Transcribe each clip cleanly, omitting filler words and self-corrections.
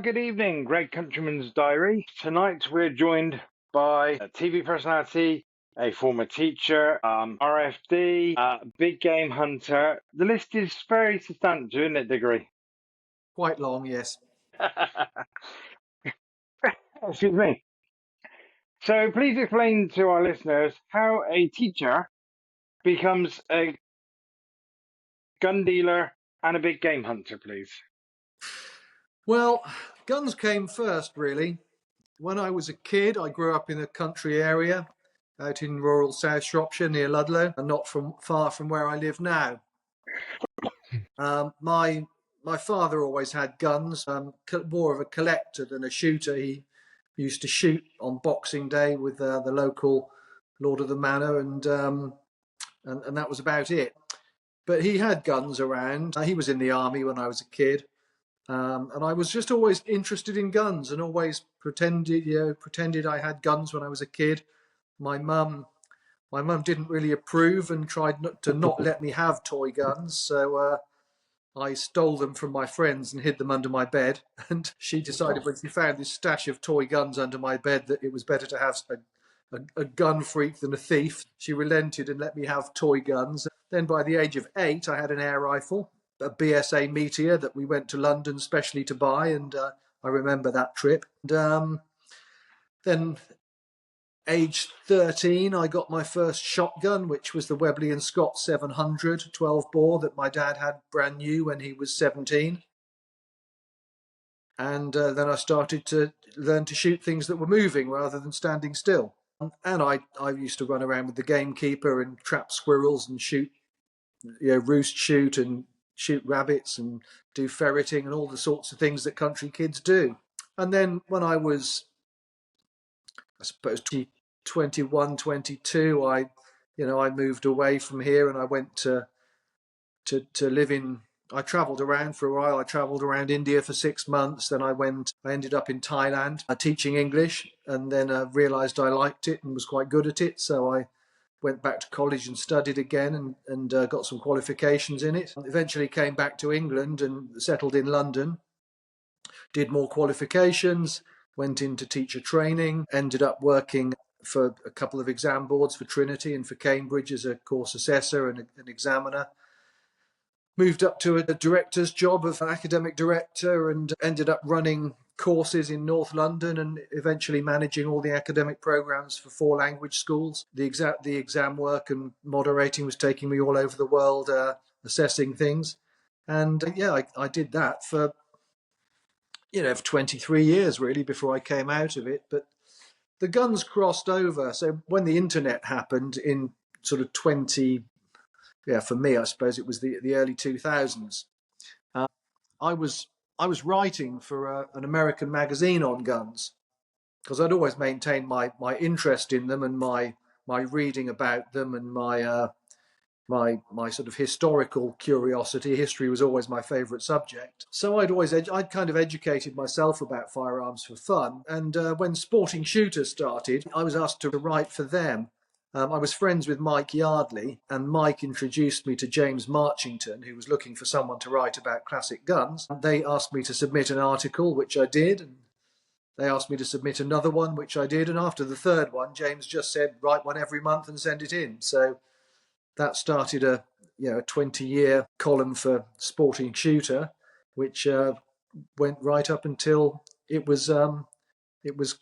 Good evening, Greg Countryman's Diary. Tonight we're joined by a TV personality, a former teacher, RFD, big game hunter. The list is very substantial, isn't it, Diggory? Quite long, yes. Excuse me. So please explain to our listeners how a teacher becomes a gun dealer and a big game hunter, please. Well, guns came first, really. When I was a kid, I grew up in a country area out in rural South Shropshire near Ludlow, and not far from where I live now. My father always had guns, more of a collector than a shooter. He used to shoot on Boxing Day with the local Lord of the Manor, and that was about it. But he had guns around. He was in the army when I was a kid. And I was just always interested in guns and always pretended I had guns when I was a kid. My mum didn't really approve and tried not let me have toy guns. So I stole them from my friends and hid them under my bed. And she decided when she found this stash of toy guns under my bed that it was better to have a gun freak than a thief. She relented and let me have toy guns. Then by the age of 8, I had an air rifle, a BSA Meteor that we went to London specially to buy, and I remember that trip. And then age 13, I got my first shotgun, which was the Webley and Scott 700 12 bore that my dad had brand new when he was 17. And then I started to learn to shoot things that were moving rather than standing still. And I used to run around with the gamekeeper and trap squirrels and shoot, roost shoot and shoot rabbits and do ferreting and all the sorts of things that country kids do. And then when I was, I suppose, 21, 22, I moved away from here and I went to live in, I travelled around for a while. I travelled around India for 6 months. Then I ended up in Thailand teaching English, and then realised I liked it and was quite good at it. So I went back to college and studied again and got some qualifications in it. Eventually came back to England and settled in London, did more qualifications, went into teacher training, ended up working for a couple of exam boards for Trinity and for Cambridge as a course assessor and an examiner. Moved up to a director's job of academic director and ended up running courses in North London and eventually managing all the academic programs for 4 language schools. The exam work and moderating was taking me all over the world, assessing things. And I did that for 23 years really before I came out of it. But the guns crossed over. So when the internet happened in sort of for me, I suppose it was the early 2000s. I was writing for an American magazine on guns because I'd always maintained my interest in them and my reading about them and my sort of historical curiosity. History was always my favourite subject. So I'd kind of educated myself about firearms for fun. And when Sporting Shooters started, I was asked to write for them. I was friends with Mike Yardley, and Mike introduced me to James Marchington, who was looking for someone to write about classic guns. They asked me to submit an article, which I did, and they asked me to submit another one, which I did, and after the third one, James just said, write one every month and send it in. So that started a 20-year column for Sporting Shooter, which went right up until it was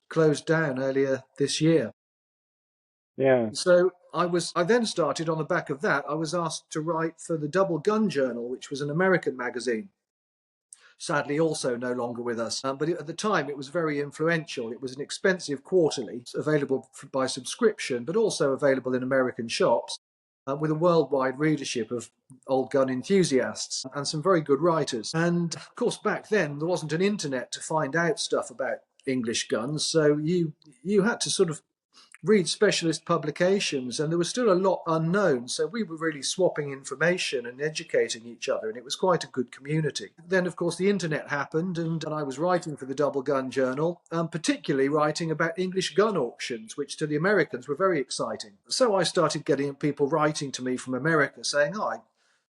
closed down earlier this year. Yeah. So I then started on the back of that. I was asked to write for the Double Gun Journal, which was an American magazine. Sadly, also no longer with us. But at the time, it was very influential. It was an expensive quarterly, available by subscription, but also available in American shops, with a worldwide readership of old gun enthusiasts and some very good writers. And of course, back then, there wasn't an internet to find out stuff about English guns. So you had to sort of read specialist publications, and there was still a lot unknown. So we were really swapping information and educating each other, and it was quite a good community. Then, of course, the internet happened, and I was writing for the Double Gun Journal, particularly writing about English gun auctions, which to the Americans were very exciting. So I started getting people writing to me from America saying, oh, I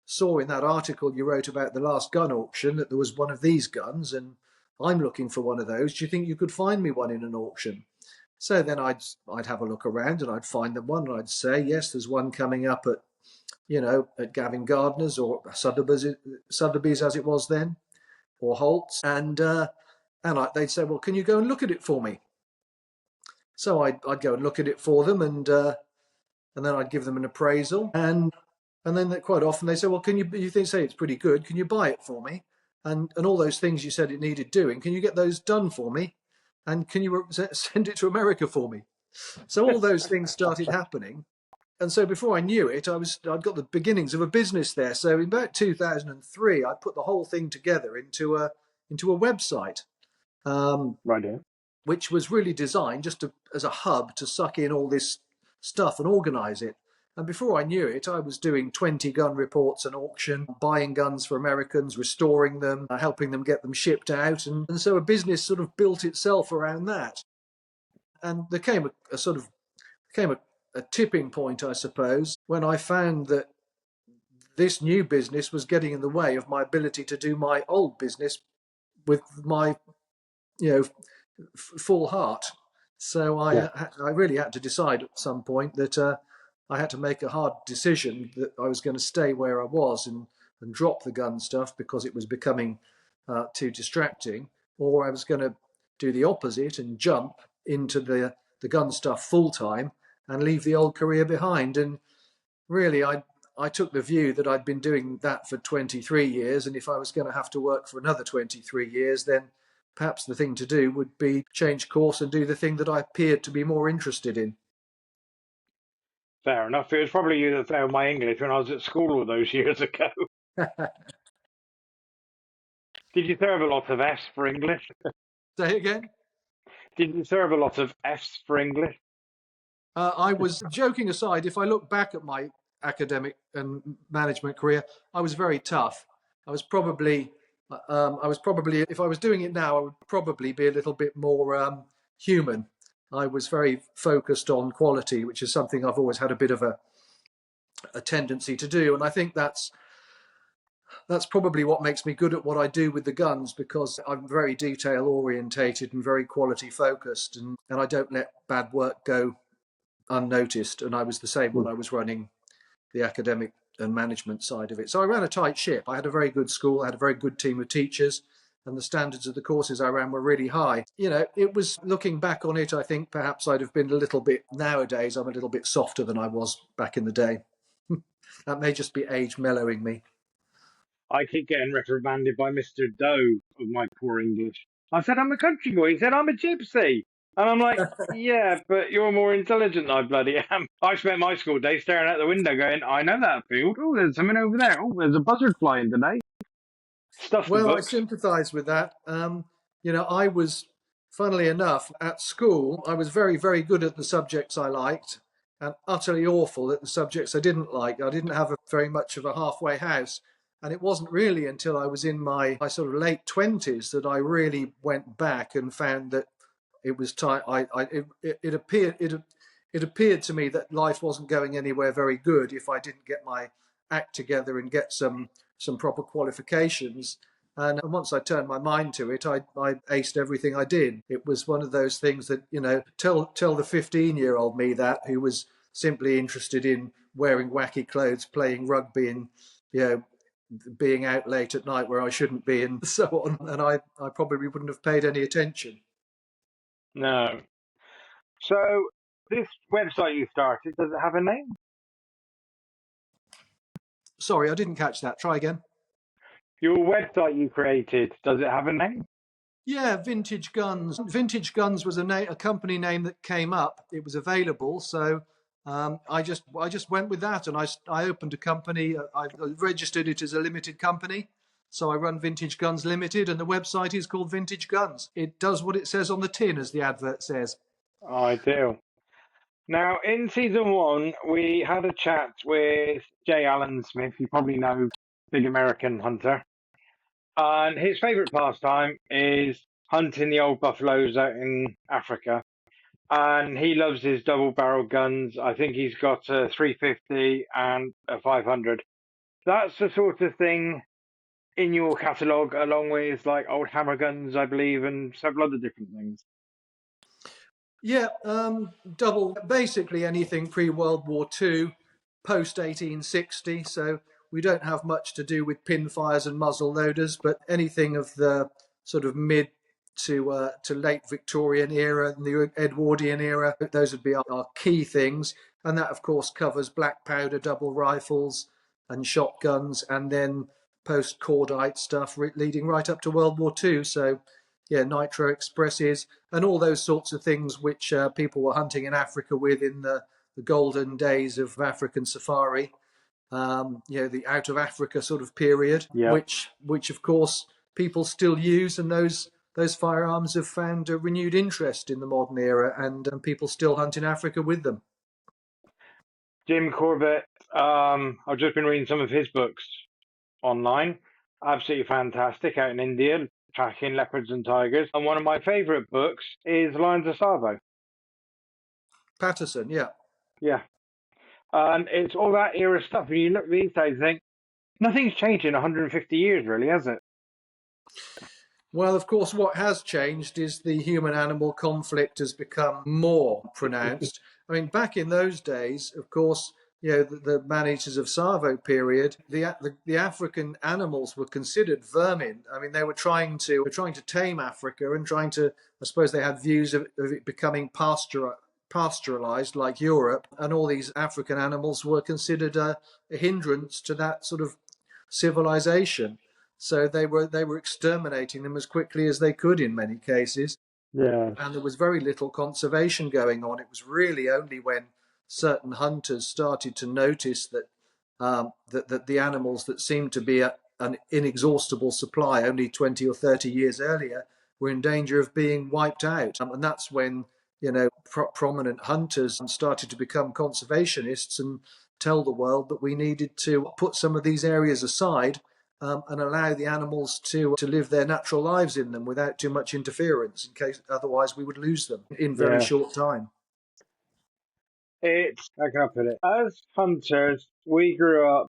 saw in that article you wrote about the last gun auction that there was one of these guns, and I'm looking for one of those. Do you think you could find me one in an auction? So then I'd have a look around and I'd find them one and I'd say, yes, there's one coming up at at Gavin Gardner's or Sotheby's as it was then, or Holt's, and they'd say, well, can you go and look at it for me? So I'd go and look at it for them, and then I'd give them an appraisal, and then quite often they say, well, can you say it's pretty good? Can you buy it for me? And all those things you said it needed doing, can you get those done for me? And can you send it to America for me? So all those things started happening. And so before I knew it, I'd got the beginnings of a business there. So in about 2003, I put the whole thing together into a website, Right here. which was really designed just as a hub to suck in all this stuff and organise it. And before I knew it, I was doing 20 gun reports an auction, buying guns for Americans, restoring them, helping them get them shipped out. And so a business sort of built itself around that. And there came a tipping point, I suppose, when I found that this new business was getting in the way of my ability to do my old business with my, you know, full heart. So Yeah. I really had to decide at some point that I had to make a hard decision that I was going to stay where I was and drop the gun stuff because it was becoming too distracting, or I was going to do the opposite and jump into the gun stuff full time and leave the old career behind. And really, I took the view that I'd been doing that for 23 years, and if I was going to have to work for another 23 years, then perhaps the thing to do would be change course and do the thing that I appeared to be more interested in. Fair enough. It was probably you that failed my English when I was at school all those years ago. Did you serve a lot of F's for English? Say again? Did you serve a lot of F's for English? I was joking aside. If I look back at my academic and management career, I was very tough. I was probably, if I was doing it now, I would probably be a little bit more human. I was very focused on quality, which is something I've always had a bit of a tendency to do, and I think that's probably what makes me good at what I do with the guns, because I'm very detail orientated and very quality focused, and I don't let bad work go unnoticed. And I was the same when I was running the academic and management side of it. So I ran a tight ship. I had a very good school. I had a very good team of teachers, and the standards of the courses I ran were really high. It was, looking back on it, I think perhaps I'd have been a little bit, nowadays I'm a little bit softer than I was back in the day. That may just be age mellowing me. I keep getting reprimanded by Mr. Doe of my poor English. I said I'm a country boy. He said I'm a gypsy. And I'm like, yeah, but you're more intelligent than I bloody am. I spent my school day staring out the window going, I know that field. Oh, there's something over there. Oh, there's a buzzard flying today. Stuff the Well, I books. sympathise with that. I was, funnily enough, at school, I was very, very good at the subjects I liked and utterly awful at the subjects I didn't like. I didn't have very much of a halfway house. And it wasn't really until I was in my sort of late 20s that I really went back and found that it was time. It appeared to me that life wasn't going anywhere very good if I didn't get my act together and get some proper qualifications. And once I turned my mind to it, I aced everything I did. It was one of those things that, tell the 15-year-old me that, who was simply interested in wearing wacky clothes, playing rugby, and being out late at night where I shouldn't be, and so on. And I probably wouldn't have paid any attention. No. So, this website you started, does it have a name? Sorry, I didn't catch that. Try again. Your website you created, does it have a name? Yeah, Vintage Guns. Vintage Guns was a company name that came up. It was available, so I just went with that, and I opened a company. I registered it as a limited company, so I run Vintage Guns Limited, and the website is called Vintage Guns. It does what it says on the tin, as the advert says. Ideal. Now, in season 1, we had a chat with J. Allen Smith. You probably know, big American hunter. And his favourite pastime is hunting the old buffaloes out in Africa. And he loves his double barrel guns. I think he's got a 350 and a 500. That's the sort of thing in your catalogue, along with like old hammer guns, I believe, and several other different things. Yeah, double, basically anything pre-World War II, post 1860. So we don't have much to do with pinfires and muzzle loaders, but anything of the sort of mid to late Victorian era and the Edwardian era, those would be our key things. And that, of course, covers black powder double rifles and shotguns, and then post cordite stuff leading right up to World War II. So yeah, nitro expresses and all those sorts of things which people were hunting in Africa with in the golden days of African safari. The out of Africa sort of period, Yeah. which of course people still use, and those firearms have found a renewed interest in the modern era, and people still hunt in Africa with them. Jim Corbett, I've just been reading some of his books online. Absolutely fantastic out in India, tracking leopards and tigers. And one of my favourite books is Lions of Savo. Patterson, yeah. Yeah. And it's all that era stuff. And you look these days and think, nothing's changed in 150 years, really, has it? Well, of course, what has changed is the human animal conflict has become more pronounced. I mean, back in those days, of course, the managers of Savo period, the African animals were considered vermin. I mean, they were trying to tame Africa and trying to, I suppose they had views of it becoming pastoralized like Europe, and all these African animals were considered a hindrance to that sort of civilization. So they were exterminating them as quickly as they could in many cases, Yeah. and there was very little conservation going on. It was really only when certain hunters started to notice that the animals that seemed to be an inexhaustible supply only 20 or 30 years earlier were in danger of being wiped out, and that's when prominent hunters started to become conservationists and tell the world that we needed to put some of these areas aside, and allow the animals to live their natural lives in them without too much interference, in case otherwise we would lose them in very Yeah. short time. How can I put it? As hunters, we grew up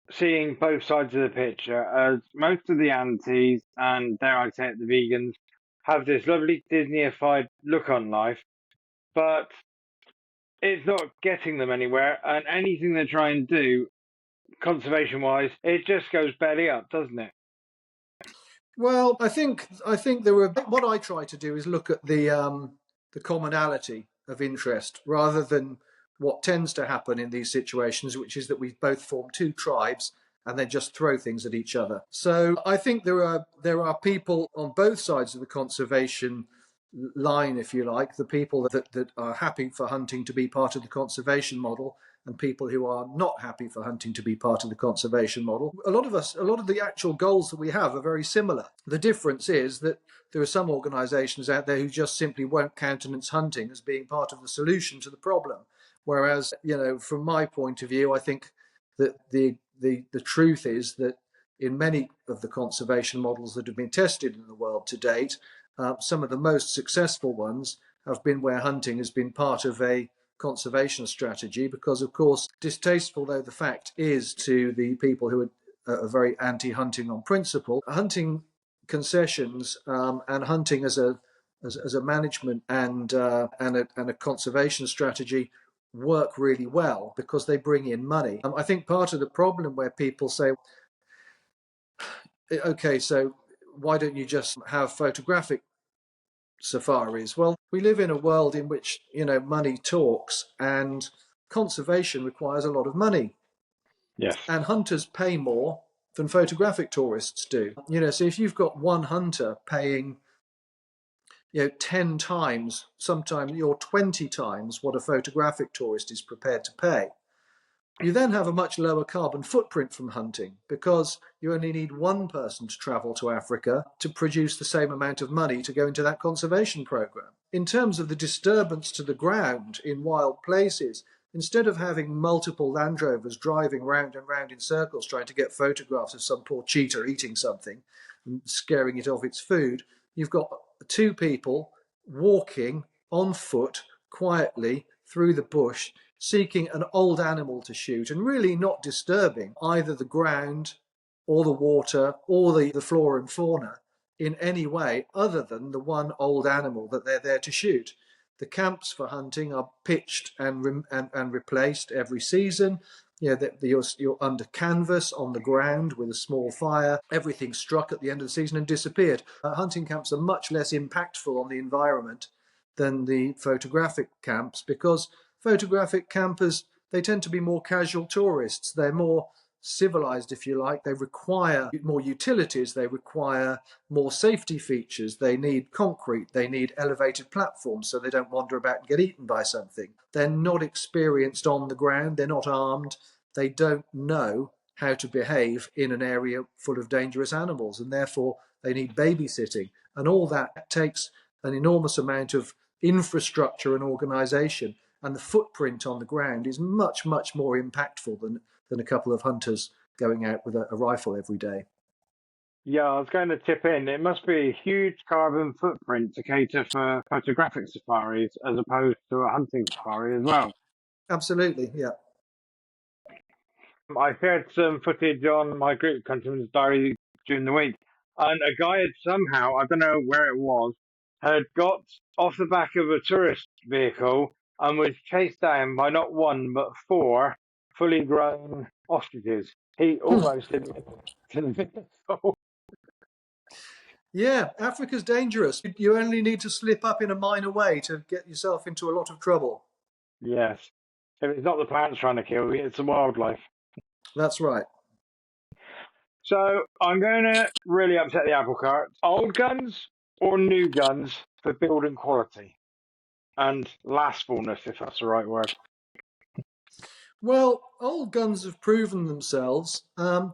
seeing both sides of the picture, as most of the antis, and dare I say it, the vegans, have this lovely Disneyified look on life, but it's not getting them anywhere, and anything they try and do, conservation wise, it just goes belly up, doesn't it? Well, I think there were. What I try to do is look at the commonality of interest rather than what tends to happen in these situations, which is that we both form two tribes and then just throw things at each other. So I think there are people on both sides of the conservation line, if you like, the people that are happy for hunting to be part of the conservation model, and people who are not happy for hunting to be part of the conservation model. A lot of the actual goals that we have are very similar. The difference is that there are some organisations out there who just simply won't countenance hunting as being part of the solution to the problem. Whereas, from my point of view, I think that the truth is that in many of the conservation models that have been tested in the world to date, some of the most successful ones have been where hunting has been part of a conservation strategy, because, of course, distasteful though the fact is to the people who are very anti-hunting on principle, hunting concessions and hunting as a management and a conservation strategy work really well because they bring in money. I think part of the problem where people say, okay, so why don't you just have photographic safaris? Well, we live in a world in which, money talks, and conservation requires a lot of money. Yes. And hunters pay more than photographic tourists do. So if you've got one hunter paying 10 times, sometimes or 20 times what a photographic tourist is prepared to pay, you then have a much lower carbon footprint from hunting, because you only need one person to travel to Africa to produce the same amount of money to go into that conservation program. In terms of the disturbance to the ground in wild places, instead of having multiple Land Rovers driving round and round in circles trying to get photographs of some poor cheetah eating something and scaring it off its food, you've got two people walking on foot quietly through the bush, seeking an old animal to shoot, and really not disturbing either the ground or the water or the flora and fauna in any way other than the one old animal that they're there to shoot. The camps for hunting are pitched and replaced every season. You know, you're under canvas on the ground with a small fire. Everything's struck at the end of the season and disappeared. Hunting camps are much less impactful on the environment than the photographic camps, because photographic campers, they tend to be more casual tourists. They're more civilized, if you like. They require more utilities. They require more safety features. They need concrete. They need elevated platforms so they don't wander about and get eaten by something. They're not experienced on the ground. They're not armed. They don't know how to behave in an area full of dangerous animals, and therefore they need babysitting. And all that takes an enormous amount of infrastructure and organisation, and the footprint on the ground is much, much more impactful than a couple of hunters going out with a rifle every day. Yeah, I was going to tip in. It must be a huge carbon footprint to cater for photographic safaris as opposed to a hunting safari as well. Absolutely, yeah. I shared some footage on my group, Countryman's Diary, during the week, and a guy had somehow, I don't know where it was, had got off the back of a tourist vehicle and was chased down by not one but four fully grown ostriches. He almost didn't get to the vehicle. Yeah, Africa's dangerous. You only need to slip up in a minor way to get yourself into a lot of trouble. Yes. If it's not the plants trying to kill you, it's the wildlife. That's right. So I'm going to really upset the apple cart. Old guns or new guns for building quality and lastfulness, if that's the right word. Well, old guns have proven themselves. And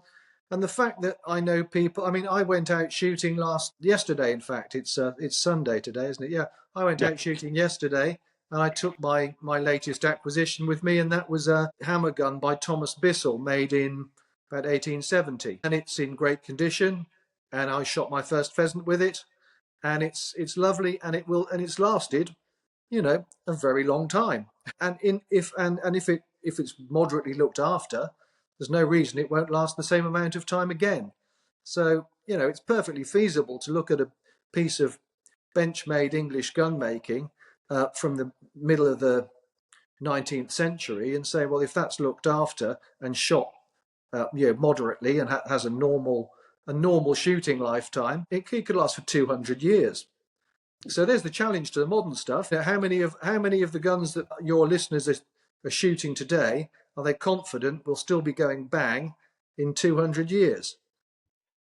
the fact that I know people, I mean, I went out shooting yesterday, in fact. It's Sunday today, isn't it? Yeah. I went Yeah. out shooting yesterday, and I took my latest acquisition with me, and that was a hammer gun by Thomas Bissell, made in about 1870. And it's in great condition, and I shot my first pheasant with it, and it's lovely, and it's lasted, a very long time. And if it's moderately looked after, there's no reason it won't last the same amount of time again. So, it's perfectly feasible to look at a piece of bench-made English gun making from the middle of the 19th century and say, well, if that's looked after and shot, moderately and has a normal shooting lifetime, it could last for 200 years. So there's the challenge to the modern stuff. Now, how many of the guns that your listeners are shooting today are they confident will still be going bang in 200 years?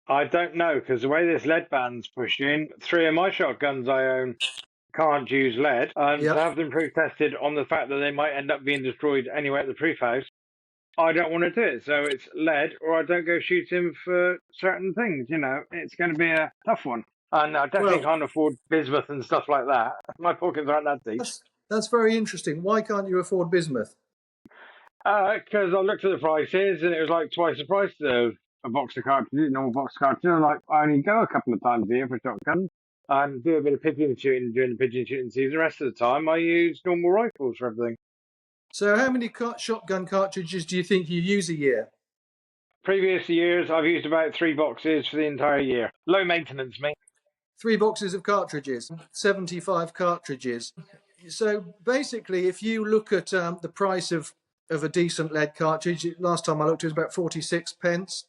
I don't know, because the way this lead ban's pushing, 3 of my shotguns I own can't use lead, and to Yep. have them proof tested on the fact that they might end up being destroyed anyway at the proof house, I don't want to do it. So it's lead, or I don't go shooting for certain things. It's going to be a tough one. And I definitely Well, can't afford bismuth and stuff like that. My pockets aren't that deep. that's very interesting. Why can't you afford bismuth? Because I looked at the prices and it was like twice the price of a box of cartridges, normal box of cartridges. I'm like, I only go a couple of times a year for shotguns and do a bit of pigeon shooting during the pigeon shooting season. The rest of the time, I use normal rifles for everything. So how many shotgun cartridges do you think you use a year? Previous years, I've used about 3 boxes for the entire year. Low maintenance, mate. 3 boxes of cartridges, 75 cartridges. So basically, if you look at the price of a decent lead cartridge, last time I looked, it was about 46 pence.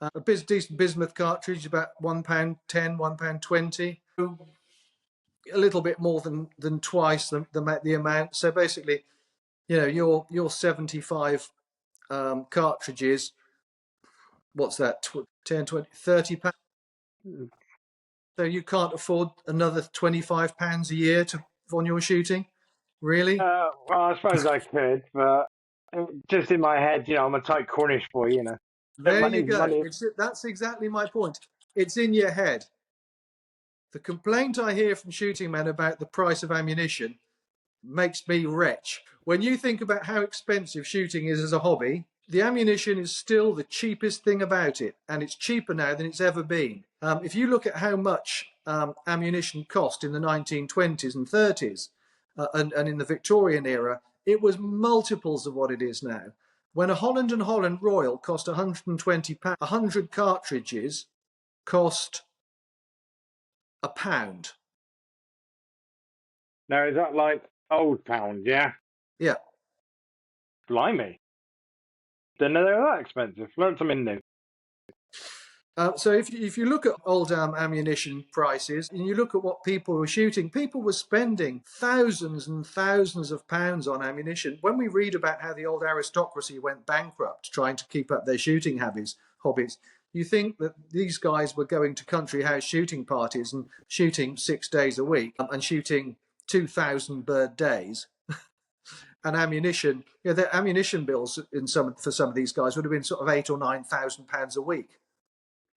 A decent bismuth cartridge, about £1.10, £1.20. A little bit more than twice the amount. So basically, your 75 cartridges, what's that, 10, 20, £30? So you can't afford another £25 a year on your shooting? Really? Well, I suppose I could, but just in my head, I'm a tight Cornish boy. There you Money's go. money. That's exactly my point. It's in your head. The complaint I hear from shooting men about the price of ammunition makes me retch. When you think about how expensive shooting is as a hobby, the ammunition is still the cheapest thing about it, and it's cheaper now than it's ever been. If you look at how much ammunition cost in the 1920s and 30s and in the Victorian era, it was multiples of what it is now. When a Holland and Holland Royal cost £120, 100 cartridges cost £1. Now, is that like old pound? Yeah. Yeah. Blimey. Didn't know they were that expensive. Learned something new. So if you look at old ammunition prices and you look at what people were shooting, people were spending thousands and thousands of pounds on ammunition. When we read about how the old aristocracy went bankrupt trying to keep up their shooting hobbies, you think that these guys were going to country house shooting parties and shooting 6 days a week and shooting 2,000 bird days. And ammunition, their ammunition bills for some of these guys would have been sort of £8,000 or £9,000 a week.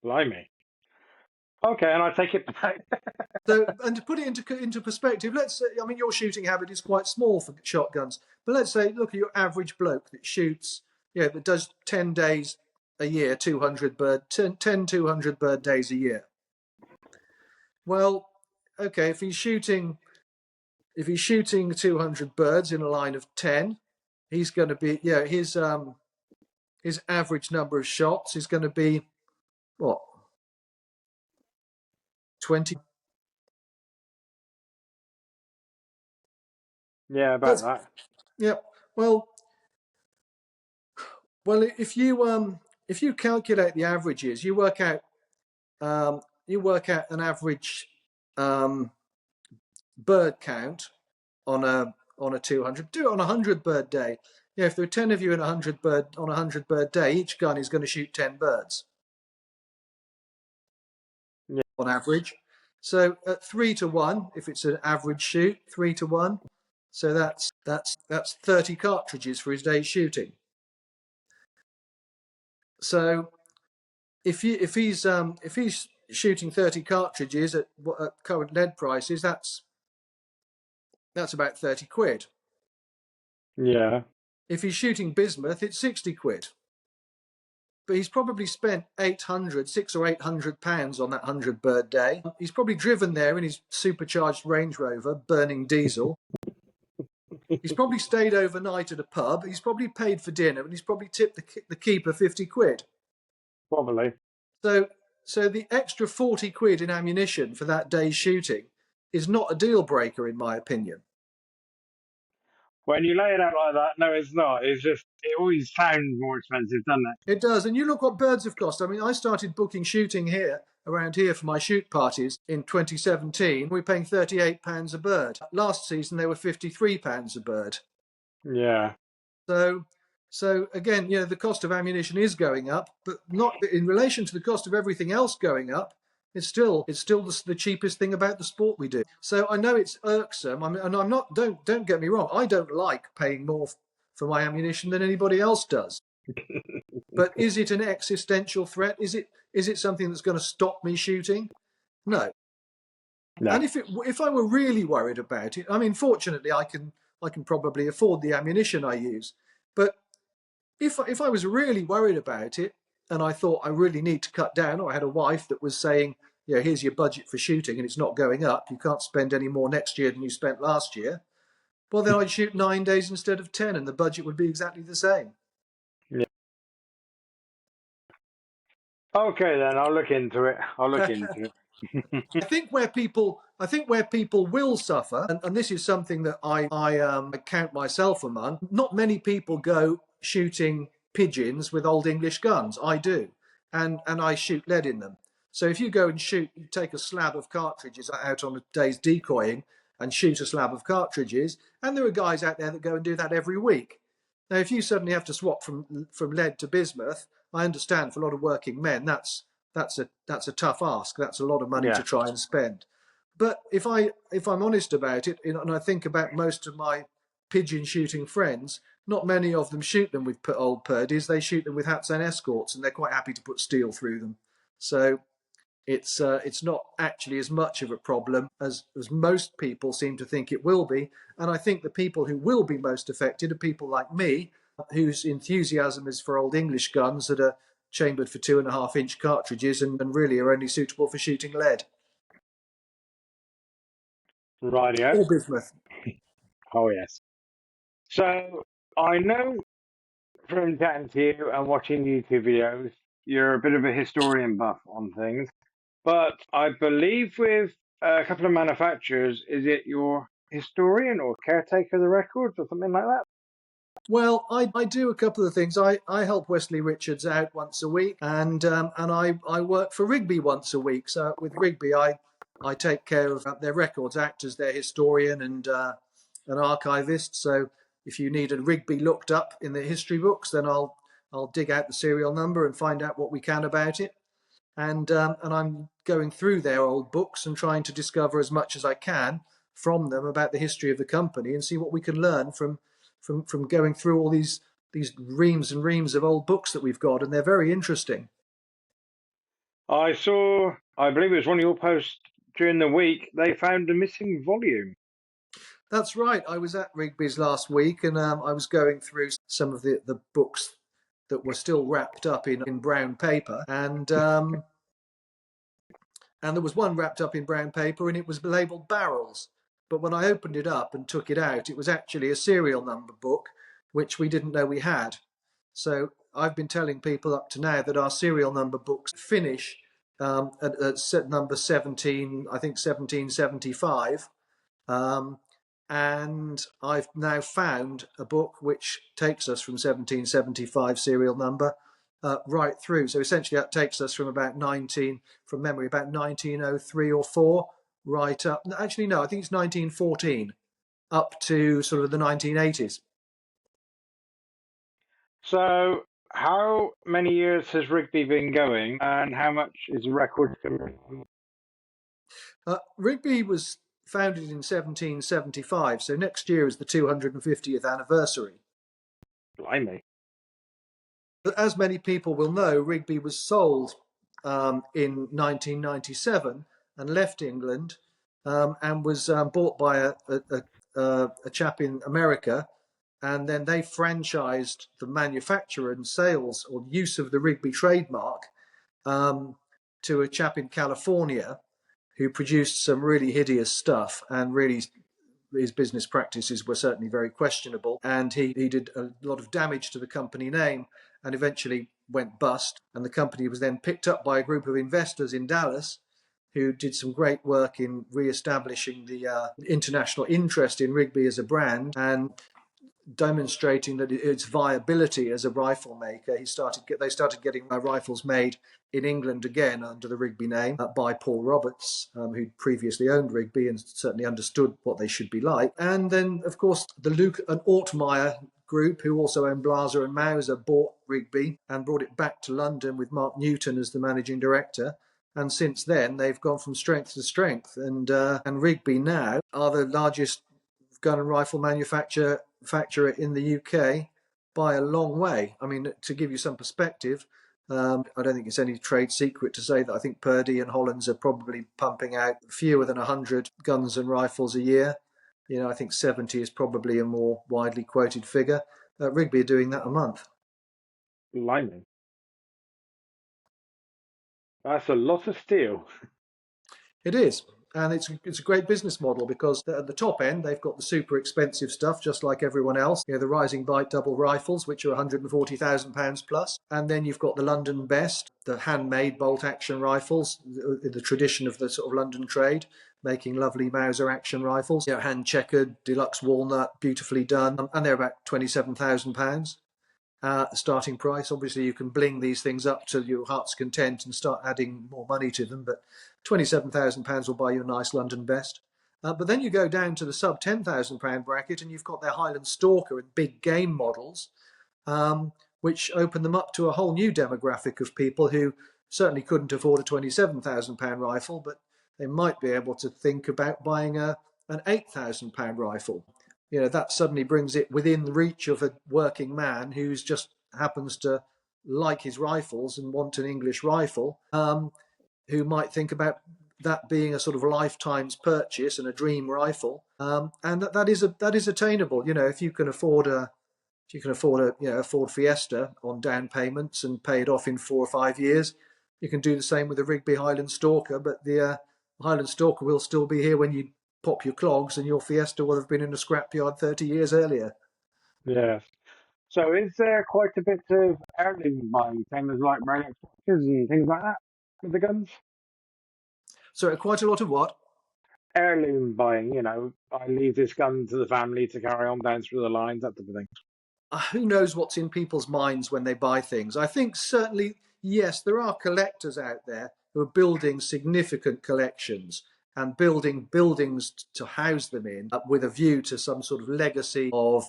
Blimey. Okay, and I take it back. So, and to put it into perspective, let's say, I mean, your shooting habit is quite small for shotguns, but let's say, look at your average bloke that shoots, that does 10 days a year, 200 bird days a year. Well, okay, if he's shooting 200 birds in a line of 10, he's going to be, his average number of shots is going to be what, 20? Yeah, about that. Yeah. Well, if you calculate the averages, you work out an average bird count on a 200. Do it on a 100 bird day. If there are 10 of you in a 100 bird day, each gun is going to shoot 10 birds. Yeah. On average. So at 3 to 1, if it's an average shoot, 3 to 1. So that's 30 cartridges for his day's shooting. So if he's shooting 30 cartridges at current lead prices, that's about 30 quid. Yeah. If he's shooting bismuth, it's 60 quid. But he's probably spent £600 or £800 on that 100 bird day. He's probably driven there in his supercharged Range Rover, burning diesel. He's probably stayed overnight at a pub. He's probably paid for dinner, and he's probably tipped the keeper 50 quid. Probably. So the extra 40 quid in ammunition for that day's shooting is not a deal breaker, in my opinion. When you lay it out like that, no, it's not. It's just, it always sounds more expensive, doesn't it? It does. And you look what birds have cost. I mean, I started booking shooting around here for my shoot parties in 2017. We were paying £38 a bird. Last season, they were £53 a bird. Yeah. So again, the cost of ammunition is going up, but not in relation to the cost of everything else going up. It's still the cheapest thing about the sport we do. So I know it's irksome. I mean, and I'm not. Don't get me wrong. I don't like paying more for my ammunition than anybody else does. But is it an existential threat? Is it something that's going to stop me shooting? No. No. And if I were really worried about it, I mean, fortunately, I can probably afford the ammunition I use. But if I was really worried about it and I thought I really need to cut down, or I had a wife that was saying, here's your budget for shooting and it's not going up, you can't spend any more next year than you spent last year, well, then I'd shoot 9 days instead of 10 and the budget would be exactly the same. Yeah. Okay, then I'll look into it. I think where people will suffer, and this is something that I count myself among. Not many people go shooting pigeons with old English guns. I do, and I shoot lead in them. So if you go and you take a slab of cartridges out on a day's decoying and shoot a slab of cartridges, and there are guys out there that go and do that every week. Now, if you suddenly have to swap from lead to bismuth, I understand for a lot of working men that's a tough ask. That's a lot of money to try and spend. But if I'm honest about it, and I think about most of my pigeon shooting friends, not many of them shoot them with old Purdy's. They shoot them with Hatsan Escorts, and they're quite happy to put steel through them. So it's not actually as much of a problem as most people seem to think it will be. And I think the people who will be most affected are people like me, whose enthusiasm is for old English guns that are chambered for 2.5-inch cartridges and really are only suitable for shooting lead. Rightio. Or bismuth. Oh, yes. So I know from chatting to you and watching YouTube videos, you're a bit of a historian buff on things. But I believe with a couple of manufacturers, is it your historian or caretaker of the records or something like that? Well, I do a couple of things. I help Wesley Richards out once a week, and I work for Rigby once a week. So with Rigby, I take care of their records, act as their historian and an archivist. So if you need a Rigby looked up in the history books, then I'll dig out the serial number and find out what we can about it. And I'm going through their old books and trying to discover as much as I can from them about the history of the company and see what we can learn from going through all these reams and reams of old books that we've got, and they're very interesting. I saw, I believe it was one of your posts during the week, they found a missing volume. That's right. I was at Rigby's last week, and I was going through some of the books that were still wrapped up in brown paper, and there was one wrapped up in brown paper and it was labelled barrels. But when I opened it up and took it out, it was actually a serial number book, which we didn't know we had. So I've been telling people up to now that our serial number books finish at number 17, I think 1775. Um, and I've now found a book which takes us from 1775 serial number right through. So essentially, that takes us from about 1903 or four, right up. Actually, no, I think it's 1914 up to sort of the 1980s. So, how many years has Rigby been going, and how much is the record? Rigby was founded in 1775, so next year is the 250th anniversary. Blimey. But as many people will know, Rigby was sold in 1997 and left England and was bought by a chap in America. And then they franchised the manufacture and sales or use of the Rigby trademark to a chap in California who produced some really hideous stuff, and really his business practices were certainly very questionable, and he did a lot of damage to the company name and eventually went bust. And the company was then picked up by a group of investors in Dallas who did some great work in re-establishing the international interest in Rigby as a brand and demonstrating that its viability as a rifle maker. They started getting rifles made in England again under the Rigby name by Paul Roberts, who'd previously owned Rigby and certainly understood what they should be like. And then, of course, the Luke and Ortmeyer group, who also owned Blaser and Mauser, bought Rigby and brought it back to London with Mark Newton as the managing director. And since then, they've gone from strength to strength. And Rigby now are the largest gun and rifle manufacturer in the UK by a long way. I mean, to give you some perspective, I don't think it's any trade secret to say that I think Purdy and Hollands are probably pumping out fewer than 100 guns and rifles a year. You know, I think 70 is probably a more widely quoted figure. Rigby are doing that a month. Blimey. That's a lot of steel. It is. And it's a great business model because at the top end, they've got the super expensive stuff, just like everyone else. You know, the Rising Bite double rifles, which are £140,000 plus. And then you've got the London Best, the handmade bolt action rifles, the tradition of the sort of London trade, making lovely Mauser action rifles, you know, hand checkered, deluxe walnut, beautifully done. And they're about £27,000. Starting price. Obviously, you can bling these things up to your heart's content and start adding more money to them, but £27,000 will buy you a nice London Best. But then you go down to the sub £10,000 bracket and you've got their Highland Stalker and big game models, which open them up to a whole new demographic of people who certainly couldn't afford a £27,000 rifle, but they might be able to think about buying an £8,000 rifle. You know, that suddenly brings it within the reach of a working man who's just happens to like his rifles and want an English rifle, who might think about that being a sort of lifetime's purchase and a dream rifle, and that is attainable. You know, if you can afford a Ford Fiesta on down payments and pay it off in 4 or 5 years, you can do the same with the Rigby Highland Stalker. But the Highland Stalker will still be here when you pop your clogs, and your Fiesta will have been in a scrapyard 30 years earlier. Yes. So is there quite a bit of heirloom buying, same as like Rolex watches and things like that with the guns? So quite a lot of what? Heirloom buying, I leave this gun to the family to carry on down through the lines, that type of thing. Who knows what's in people's minds when they buy things. I think certainly, yes, there are collectors out there who are building significant collections and building buildings to house them in with a view to some sort of legacy of,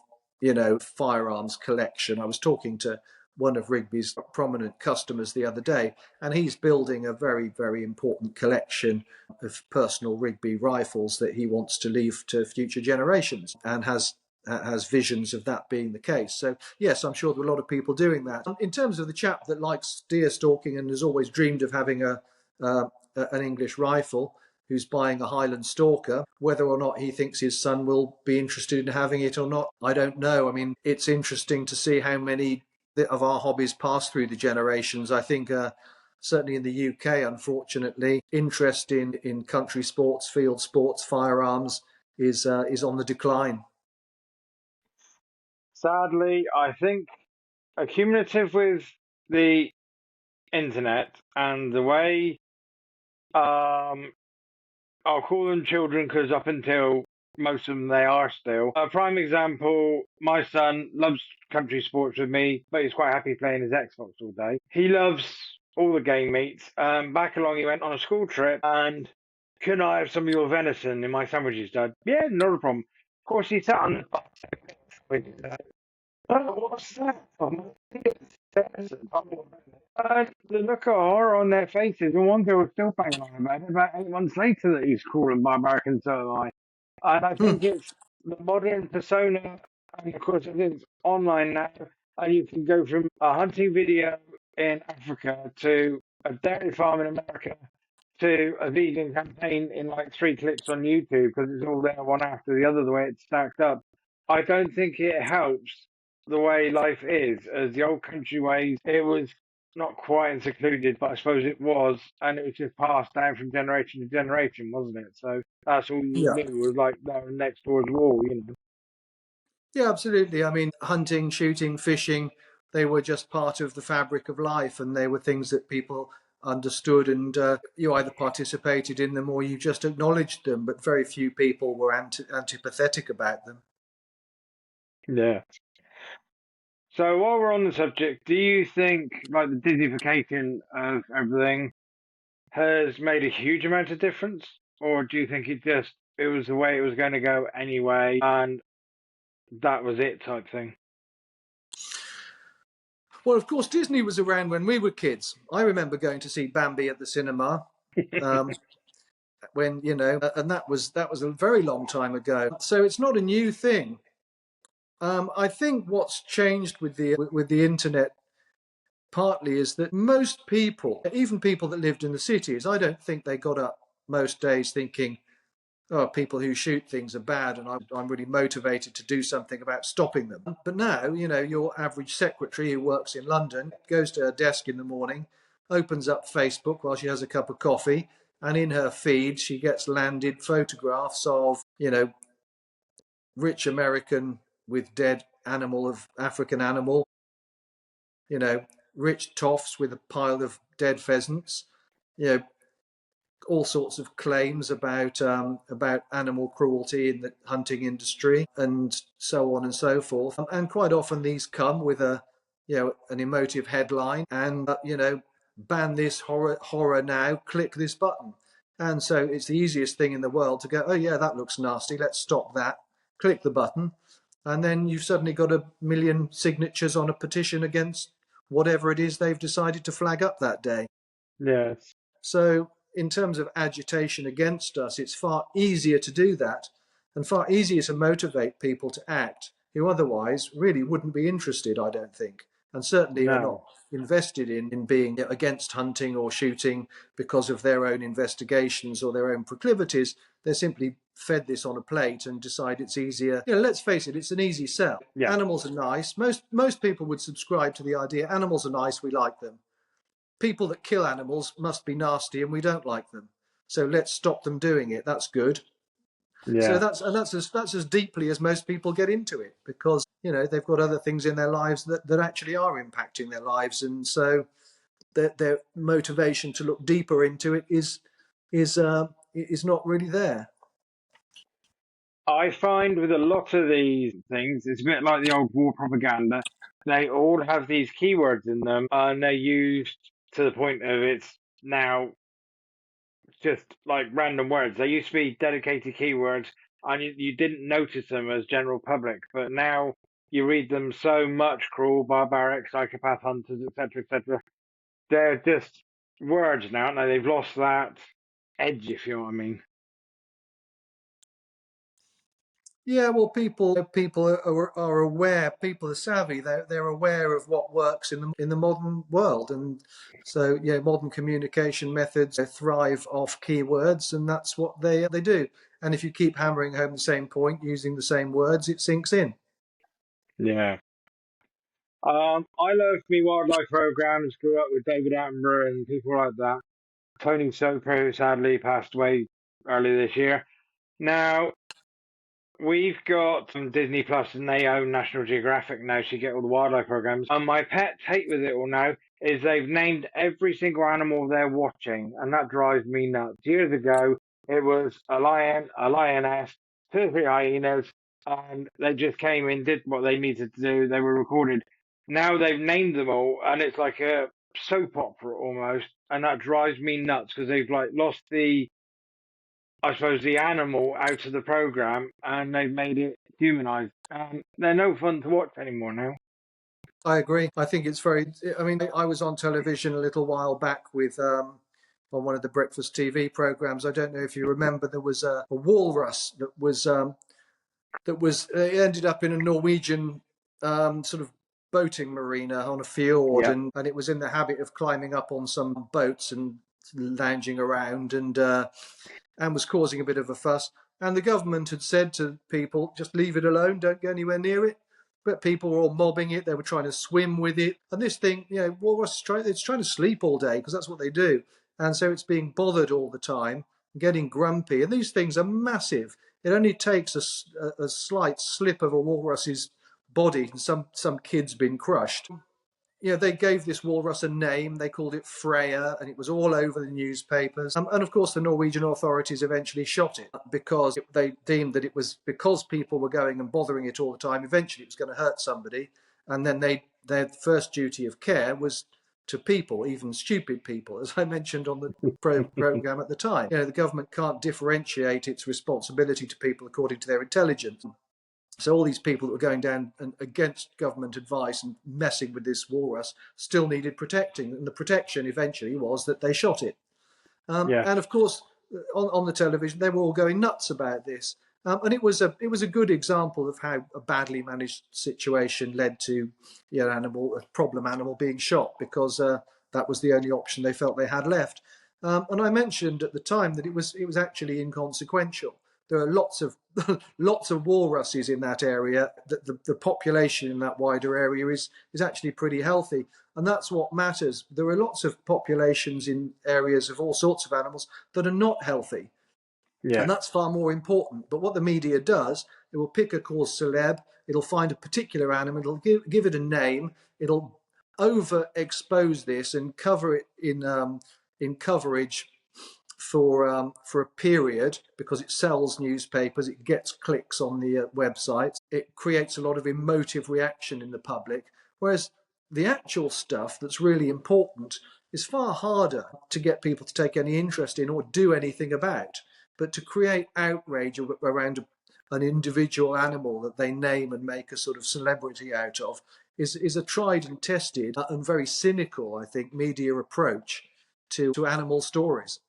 firearms collection. I was talking to one of Rigby's prominent customers the other day, and he's building a very, very important collection of personal Rigby rifles that he wants to leave to future generations and has visions of that being the case. So yes, I'm sure there are a lot of people doing that. In terms of the chap that likes deer stalking and has always dreamed of having an English rifle, who's buying a Highland Stalker, whether or not he thinks his son will be interested in having it or not, I don't know. I mean, it's interesting to see how many of our hobbies pass through the generations. I think certainly in the UK, unfortunately, interest in country sports, field sports, firearms is on the decline. Sadly, I think accumulative with the internet and the way I'll call them children because up until most of them they are still. A prime example, my son loves country sports with me, but he's quite happy playing his Xbox all day. He loves all the game meats. Back along, he went on a school trip and can I have some of your venison in my sandwiches, Dad? Yeah, not a problem. Of course, he sat on the bus with oh, what's that? Oh, and the look of horror on their faces, and one girl was still banging on about it about 8 months later that he's crawling by American Survey. And I think it's the modern persona, and of course it is online now, and you can go from a hunting video in Africa to a dairy farm in America to a vegan campaign in like 3 clips on YouTube because it's all there one after the other the way it's stacked up. I don't think it helps the way life is, as the old country ways, it was not quite as secluded, but I suppose it was, and it was just passed down from generation to generation, wasn't it? So that's all you Yeah. knew was like the next door's wall. Yeah, absolutely. I mean, hunting, shooting, fishing, they were just part of the fabric of life, and they were things that people understood, and you either participated in them or you just acknowledged them, but very few people were antipathetic about them. Yeah. So while we're on the subject, do you think like the Disneyfication of everything has made a huge amount of difference, or do you think it was the way it was going to go anyway, and that was it type thing? Well, of course, Disney was around when we were kids. I remember going to see Bambi at the cinema. Um, when and that was a very long time ago. So it's not a new thing. I think what's changed with the internet partly is that most people, even people that lived in the cities, I don't think they got up most days thinking, oh, people who shoot things are bad and I'm really motivated to do something about stopping them. But now, your average secretary who works in London goes to her desk in the morning, opens up Facebook while she has a cup of coffee, and in her feed, she gets landed photographs of, rich American with dead animal of African animal, you know, rich toffs with a pile of dead pheasants, you know, all sorts of claims about animal cruelty in the hunting industry and so on and so forth. And quite often these come with an emotive headline and ban this horror now, click this button. And so it's the easiest thing in the world to go, oh yeah, that looks nasty, let's stop that. Click the button, and then you've suddenly got 1 million signatures on a petition against whatever it is they've decided to flag up that day. Yes. So, in terms of agitation against us, it's far easier to do that and far easier to motivate people to act who otherwise really wouldn't be interested, I don't think, and certainly are not No. invested in being against hunting or shooting because of their own investigations or their own proclivities. They're simply fed this on a plate and decide it's easier. Let's face it, it's an easy sell. Yeah. Animals are nice. Most people would subscribe to the idea animals are nice, we like them. People that kill animals must be nasty and we don't like them. So let's stop them doing it. That's good. Yeah. That's as deeply as most people get into it, because they've got other things in their lives that actually are impacting their lives, and so their motivation to look deeper into it is not really there. I find with a lot of these things, it's a bit like the old war propaganda. They all have these keywords in them, and they're used to the point of it's now just like random words. They used to be dedicated keywords, and you didn't notice them as general public, but now you read them so much: cruel, barbaric, psychopath hunters, etc., etc. They're just words now, aren't they? They've lost that edge, if you know what I mean. Yeah, well, people are aware. People are savvy. They're aware of what works in the modern world, and so modern communication methods thrive off keywords, and that's what they do. And if you keep hammering home the same point using the same words, it sinks in. Yeah. I loved me wildlife programs. Grew up with David Attenborough and people like that. Tony Soper, who sadly passed away earlier this year. Now, we've got some Disney Plus and they own National Geographic now, so you get all the wildlife programs. And my pet hate with it all now is they've named every single animal they're watching, and that drives me nuts. Years ago, it was a lion, a lioness, two or three hyenas, and they just came in, did what they needed to do. They were recorded. Now they've named them all, and it's like a soap opera almost, and that drives me nuts because they've like lost the I suppose, the animal out of the program and they've made it humanized. They're no fun to watch anymore now. I agree. I think it's very. I mean, I was on television a little while back with on one of the breakfast TV programs. I don't know if you remember. There was a walrus that it ended up in a Norwegian sort of boating marina on a fjord, Yeah, and it was in the habit of climbing up on some boats and lounging around, and was causing a bit of a fuss. And the government had said to people, just leave it alone, don't go anywhere near it. But people were all mobbing it. They were trying to swim with it. And this thing, walrus, it's trying to sleep all day because that's what they do. And so it's being bothered all the time, getting grumpy. And these things are massive. It only takes a slight slip of a walrus's body, and some kid's been crushed. They gave this walrus a name. They called it Freya, and it was all over the newspapers. And of course, the Norwegian authorities eventually shot it because they deemed that it was because people were going and bothering it all the time. Eventually, it was going to hurt somebody, and then their first duty of care was to people, even stupid people, as I mentioned on the program at the time. The government can't differentiate its responsibility to people according to their intelligence. So all these people that were going down and against government advice and messing with this walrus still needed protecting, and the protection eventually was that they shot it. yeah, And of course, on the television, they were all going nuts about this. And it was a good example of how a badly managed situation led to a problem animal being shot because that was the only option they felt they had left. And I mentioned at the time that it was actually inconsequential. There are lots of lots of walruses in that area. The population in that wider area is actually pretty healthy, and that's what matters. There are lots of populations in areas of all sorts of animals that are not healthy, yeah, and that's far more important. But what the media does, it will pick a cause celeb, it'll find a particular animal, it'll give it a name, it'll overexpose this and cover it in coverage for a period because it sells newspapers, it gets clicks on the websites, it creates a lot of emotive reaction in the public. Whereas the actual stuff that's really important is far harder to get people to take any interest in or do anything about. But to create outrage around an individual animal that they name and make a sort of celebrity out of is a tried and tested and very cynical, I think, media approach to animal stories.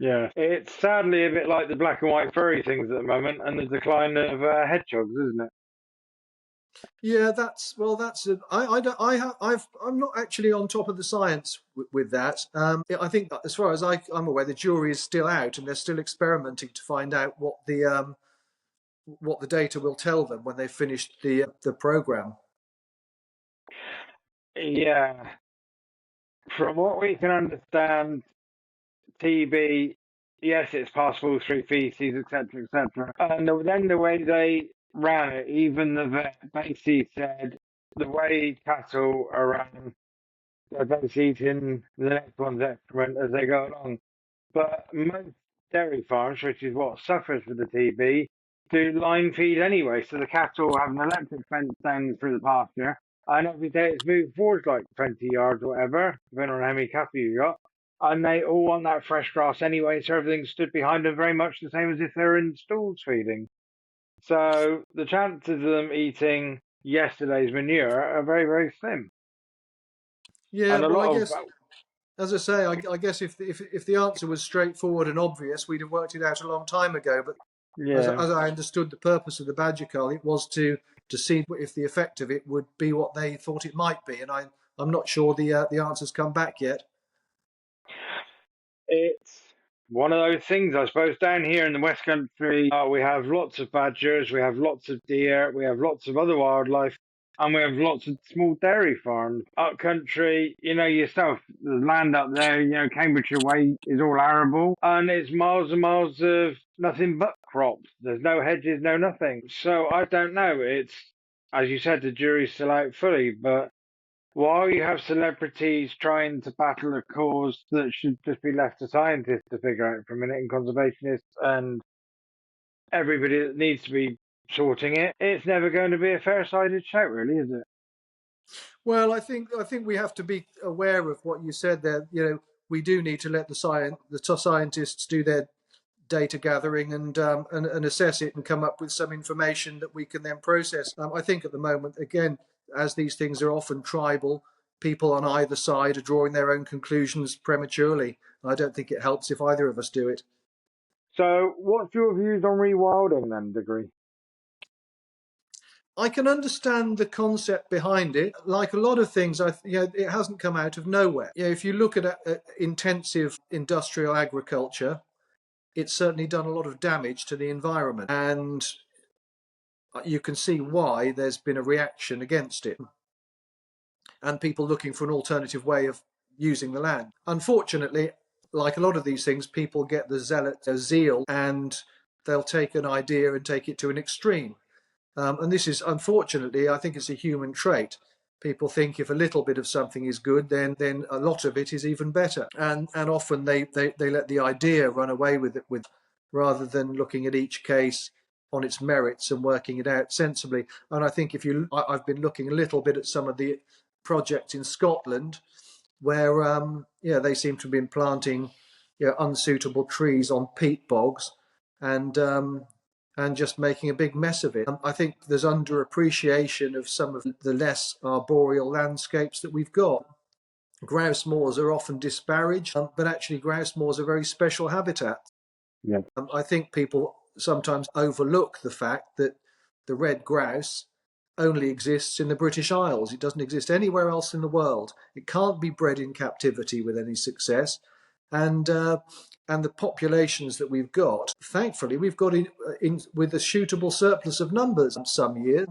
yeah. It's sadly a bit like the black and white furry things at the moment and the decline of hedgehogs, isn't it? Yeah, that's I don't I'm not actually on top of the science with that. I think as far as I'm aware, the jury is still out and they're still experimenting to find out what the data will tell them when they've finished the program. Yeah. From what we can understand, TB yes, it's possible through feces, etc., etc. And then the way they ran it, even the vet basically said the way cattle are ran, they're basically eating the next one's excrement as they go along. But most dairy farms, which is what suffers with the TB, do line feed anyway. So the cattle have an electric fence down through the pasture, and every day it's moved forward like 20 yards or whatever, depending on how many cattle you got. And they all want that fresh grass anyway, so everything stood behind them very much the same as if they're in stalls feeding. So the chances of them eating yesterday's manure are very, very slim. Yeah, And a well, I lot of, guess, as I say, I guess if the answer was straightforward and obvious, we'd have worked it out a long time ago. But yeah. as I understood the purpose of the badger cull, it was to see if the effect of it would be what they thought it might be, and I'm not sure the answers come back yet. It's one of those things, I suppose. Down here in the West Country, we have lots of badgers, we have lots of deer, we have lots of other wildlife, and we have lots of small dairy farms. Up country, you know yourself, the land up there, you know, Cambridgeshire Way is all arable, and it's miles and miles of nothing but crops. There's no hedges, no nothing. So I don't know. It's, as you said, the jury's still out fully, but while you have celebrities trying to battle a cause that should just be left to scientists to figure out for a minute, and conservationists and everybody that needs to be sorting it, it's never going to be a fair-sided shout, really, is it? Well, I think we have to be aware of what you said there. We do need to let the scientists do their data gathering and assess it and come up with some information that we can then process. I think at the moment, again, as these things are often tribal, people on either side are drawing their own conclusions prematurely. I don't think it helps if either of us do it. So, what's your views on rewilding then, Diggory? I can understand the concept behind it. Like a lot of things, it hasn't come out of nowhere. If you look at intensive industrial agriculture, it's certainly done a lot of damage to the environment, and you can see why there's been a reaction against it, and people looking for an alternative way of using the land. Unfortunately, like a lot of these things, people get the zeal, and they'll take an idea and take it to an extreme. And this is, unfortunately, I think it's a human trait. People think if a little bit of something is good, then a lot of it is even better. And often they let the idea run away with it, rather than looking at each case on its merits and working it out sensibly. And I think I've been looking a little bit at some of the projects in Scotland where they seem to have been planting unsuitable trees on peat bogs, and just making a big mess of it. I think there's underappreciation of some of the less arboreal landscapes that we've got. Grouse moors are often disparaged, but actually grouse moors are very special habitat. Yeah. I think people sometimes overlook the fact that the red grouse only exists in the British Isles. It doesn't exist anywhere else in the world. It can't be bred in captivity with any success. And the populations that we've got, thankfully, we've got in with a suitable surplus of numbers some years.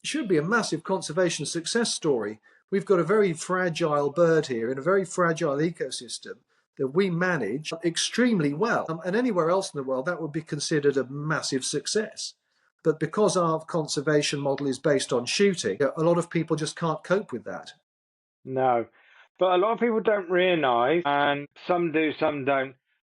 It should be a massive conservation success story. We've got a very fragile bird here in a very fragile ecosystem that we manage extremely well. And anywhere else in the world, that would be considered a massive success. But because our conservation model is based on shooting, a lot of people just can't cope with that. No. But a lot of people don't realise, and some do, some don't.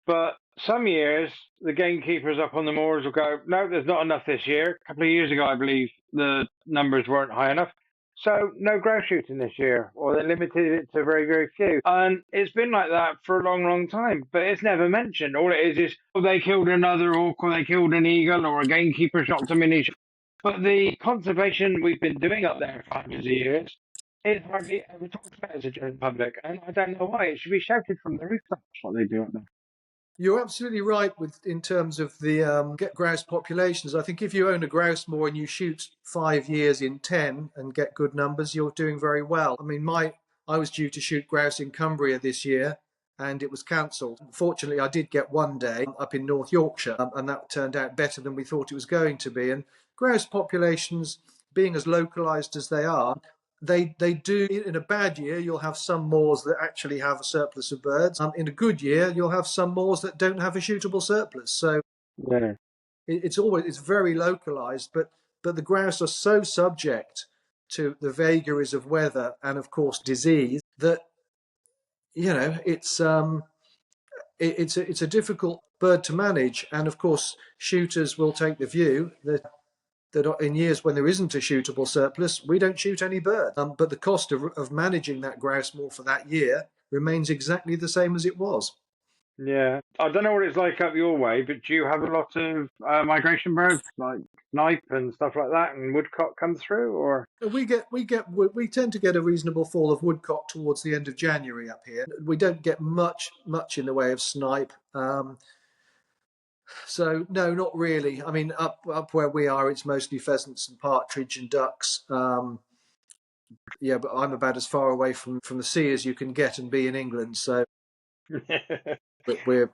But some years, the gamekeepers up on the moors will go, no, there's not enough this year. A couple of years ago, I believe the numbers weren't high enough. So no grouse shooting this year, or they limited it to very, very few. And it's been like that for a long, long time, but it's never mentioned. All it is, oh, they killed another hawk, or they killed an eagle, or a gamekeeper shot a mini. But the conservation we've been doing up there for hundreds of years, it's hardly ever talked about as a general public, and I don't know why. It should be shouted from the rooftops what they do up there. You're absolutely right in terms of the grouse populations. I think if you own a grouse moor and you shoot 5 years in 10 and get good numbers, you're doing very well. I mean, I was due to shoot grouse in Cumbria this year, and it was cancelled. Fortunately, I did get one day up in North Yorkshire, and that turned out better than we thought it was going to be. And grouse populations, being as localised as they are, they do. In a bad year, you'll have some moors that actually have a surplus of birds. In a good year, you'll have some moors that don't have a shootable surplus. So Yeah. it's very localized, but the grouse are so subject to the vagaries of weather and of course disease that it's a difficult bird to manage. And of course, shooters will take the view that in years when there isn't a shootable surplus, we don't shoot any bird. But the cost of managing that grouse moor for that year remains exactly the same as it was. Yeah. I don't know what it's like up your way, but do you have a lot of migration birds like snipe and stuff like that, and woodcock come through, or? We tend to get a reasonable fall of woodcock towards the end of January up here. We don't get much in the way of snipe. So no, not really. I mean, up where we are, it's mostly pheasants and partridge and ducks. Yeah, but I'm about as far away from the sea as you can get and be in England. So but we're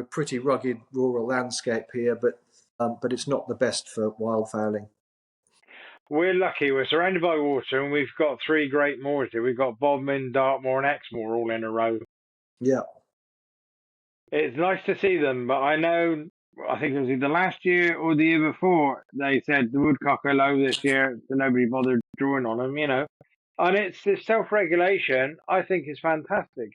pretty rugged rural landscape here, but it's not the best for wildfowling. We're lucky. We're surrounded by water, and we've got three great moors here. We've got Bodmin, Dartmoor, and Exmoor all in a row. Yeah. It's nice to see them, but I know, I think it was either last year or the year before, they said the woodcock are low this year, so nobody bothered drawing on them. And it's this self-regulation, I think is fantastic.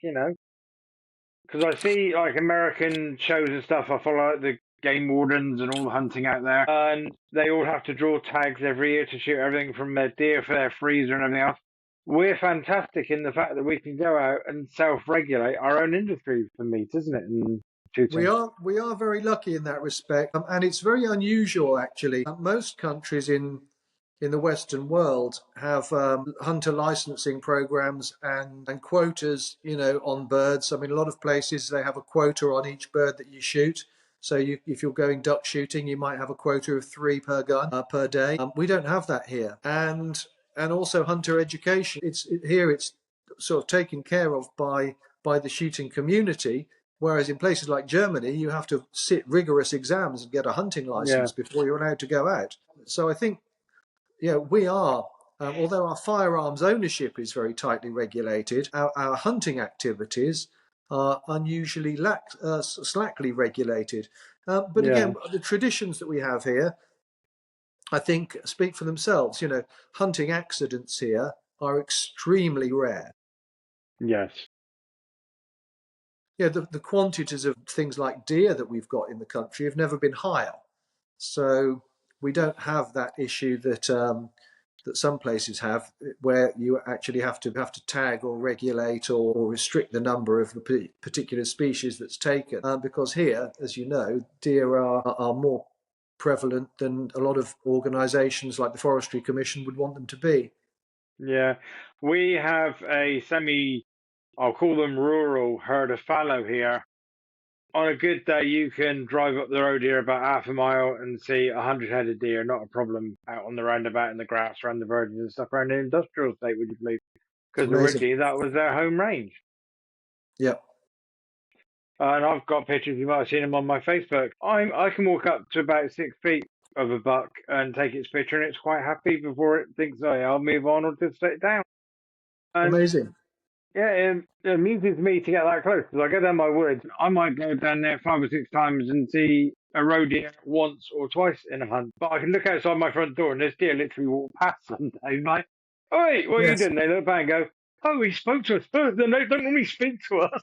Because I see like American shows and stuff. I follow like, the game wardens and all the hunting out there, and they all have to draw tags every year to shoot everything from their deer for their freezer and everything else. We're fantastic in the fact that we can go out and self-regulate our own industry for meat, isn't it? And We shooting. are very lucky in that respect, and it's very unusual actually. Most countries in the Western world have hunter licensing programs and quotas, on birds. I mean, a lot of places they have a quota on each bird that you shoot. So if you're going duck shooting, you might have a quota of 3 per gun per day. We don't have that here, and also hunter education. It's sort of taken care of by the shooting community. Whereas in places like Germany, you have to sit rigorous exams and get a hunting Yeah, license before you're allowed to go out. So I think, we are, although our firearms ownership is very tightly regulated, our hunting activities are unusually slackly regulated. But yeah, again, the traditions that we have here, I think, speak for themselves. Hunting accidents here are extremely rare. yes, Yeah, the quantities of things like deer that we've got in the country have never been higher. So we don't have that issue that some places have, where you actually have to tag or regulate or restrict the number of the particular species that's taken. Because here, as you know, deer are more prevalent than a lot of organisations like the Forestry Commission would want them to be. yeah. We have a I'll call them rural herd of fallow here. On a good day, you can drive up the road here about half a mile and see 100 head of deer, not a problem, out on the roundabout in the grass around the verges and stuff around the industrial estate, would you believe? It's Because amazing. originally that was their home range. Yeah, And I've got pictures, you might have seen them on my Facebook. I can walk up to about 6 feet of a buck and take its picture, and it's quite happy before it thinks, oh, yeah, I'll move on or just sit down. And amazing. yeah, it amuses me to get that close because I go down my woods. I might go down there 5 or 6 times and see a roe deer once or twice in a hunt. But I can look outside my front door and this deer literally walk past sometimes. Like, oh, wait, what are you Yes. doing? They look back and go, oh, he spoke to us. Oh, they don't normally speak to us.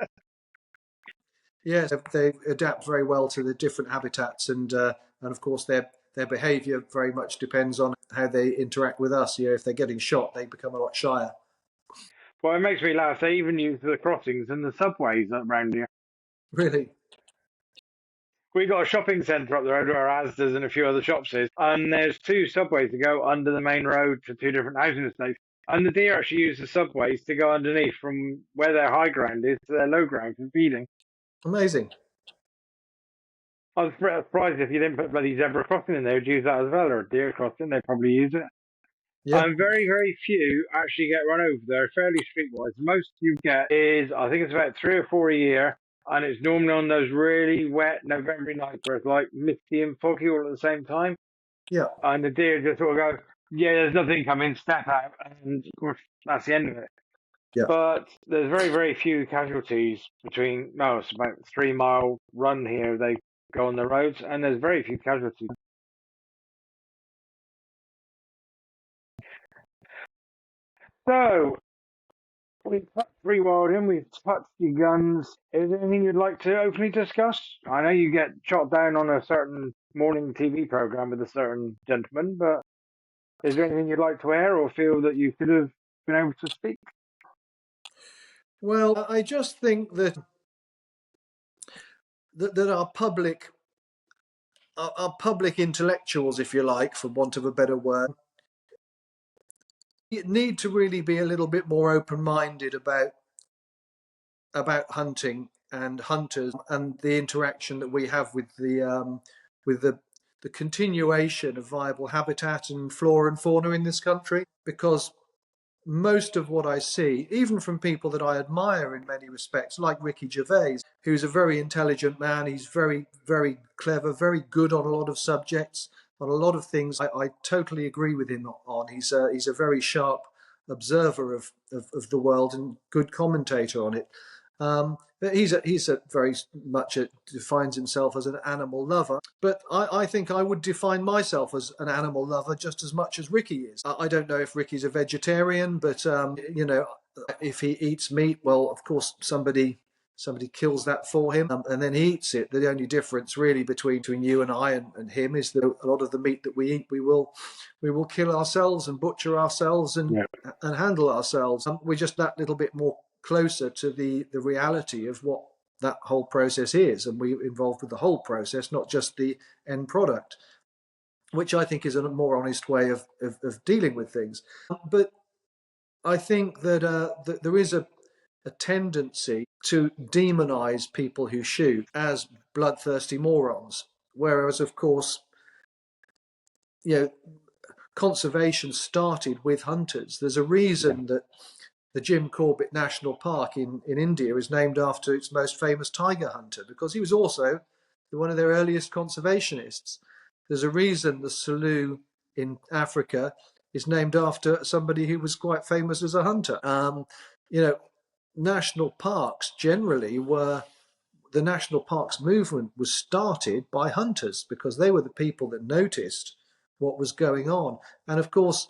Yes, they adapt very well to the different habitats, and of course their behaviour very much depends on how they interact with us. If they're getting shot, they become a lot shyer. Well, it makes me laugh. They even use the crossings and the subways around here. Really We got a shopping centre up the road where Asda's and a few other shops is, and there's two subways to go under the main road to two different housing estates. And the deer actually use the subways to go underneath from where their high ground is to their low ground for feeding. amazing. I was surprised if you didn't put bloody zebra crossing in there, would use that as well, or deer crossing, they'd probably use it. Yeah, And very, very few actually get run over. They're fairly streetwise. Most you get is, I think it's about 3 or 4 a year, and it's normally on those really wet November nights where it's like misty and foggy all at the same time. yeah, And the deer just sort of go, Yeah, there's nothing coming, step out, and of course that's the end of it. Yeah. But there's very, very few casualties between, no, it's about 3 mile run here. They go on the roads, and there's very few casualties. So we've touched rewilding, we've touched your guns. Is there anything you'd like to openly discuss? I know you get shot down on a certain morning TV program with a certain gentleman, but is there anything you'd like to air or feel that you could have been able to speak? Well, I just think that our public intellectuals, if you like, for want of a better word, need to really be a little bit more open-minded about hunting and hunters and the interaction that we have with the continuation of viable habitat and flora and fauna in this country, because most of what I see, even from people that I admire in many respects, like Ricky Gervais, who's a very intelligent man. He's very, very clever, very good on a lot of subjects, on a lot of things. I totally agree with him on. He's a very sharp observer of the world and good commentator on it. But he's a very much defines himself as an animal lover. But I think I would define myself as an animal lover just as much as Ricky is. I don't know if Ricky's a vegetarian, but if he eats meat, well, of course somebody kills that for him, and then he eats it. The only difference really between you and I and him is that a lot of the meat that we eat, we will kill ourselves and butcher ourselves and Yeah. and handle ourselves. We're just that little bit more closer to the reality of what that whole process is, and we're involved with the whole process, not just the end product, which I think is a more honest way of dealing with things. But I think that there is a tendency to demonize people who shoot as bloodthirsty morons, whereas, of course, you know, conservation started with hunters. There's a Yeah. reason that the Jim Corbett National Park in India is named after its most famous tiger hunter, because he was also one of their earliest conservationists. There's a reason the Selous in Africa is named after somebody who was quite famous as a hunter. You know, national parks generally were the national parks movement was started by hunters because they were the people that noticed what was going on. And of course,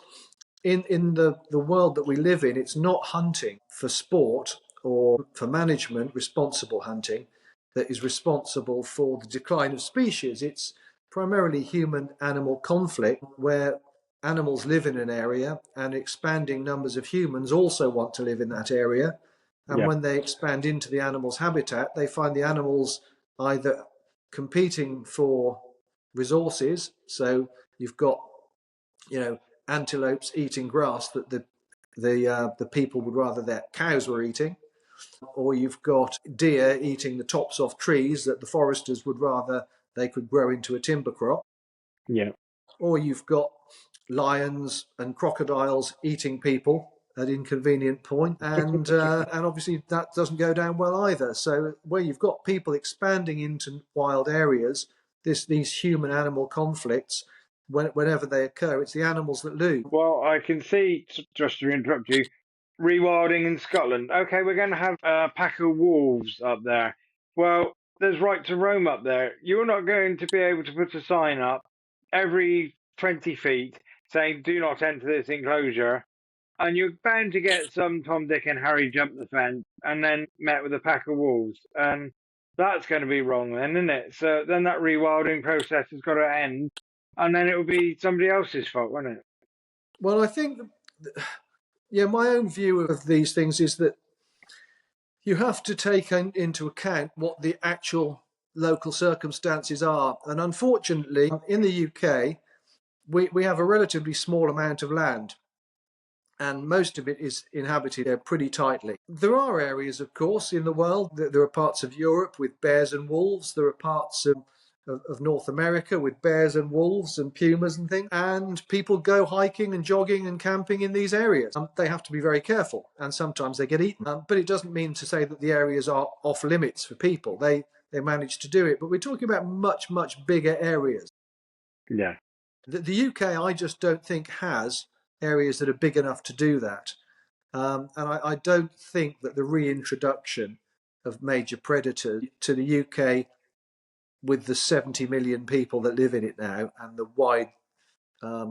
in the world that we live in, it's not hunting for sport or for management, responsible hunting, that is responsible for the decline of species. It's primarily human animal conflict where animals live in an area and expanding numbers of humans also want to live in that area. And Yeah. when they expand into the animal's habitat, they find the animals either competing for resources. So you've got, antelopes eating grass that the people would rather their cows were eating, or you've got deer eating the tops off trees that the foresters would rather they could grow into a timber crop, Yeah. or you've got lions and crocodiles eating people at inconvenient point, and obviously that doesn't go down well either. So where you've got people expanding into wild areas, these human animal conflicts, whenever they occur, it's the animals that lose. Well, I can see, just to interrupt you, rewilding in Scotland. Okay, we're going to have a pack of wolves up there. Well, there's right to roam up there. You're not going to be able to put a sign up every 20 feet saying, do not enter this enclosure. And you're bound to get some Tom, Dick, and Harry jump the fence and then met with a pack of wolves. And that's going to be wrong then, isn't it? So then that rewilding process has got to end. And then it will be somebody else's fault, won't it? Well, I think, yeah, my own view of these things is that you have to take into account what the actual local circumstances are. And unfortunately, in the UK, we have a relatively small amount of land, and most of it is inhabited pretty tightly. There are areas, of course, in the world. There are parts of Europe with bears and wolves. There are parts of North America with bears and wolves and pumas and things. And people go hiking and jogging and camping in these areas. They have to be very careful, and sometimes they get eaten. But it doesn't mean to say that the areas are off limits for people. They manage to do it. But we're talking about much, much bigger areas. Yeah. The UK, I just don't think has areas that are big enough to do that. And I don't think that the reintroduction of major predators to the UK, with the 70 million people that live in it now and the wide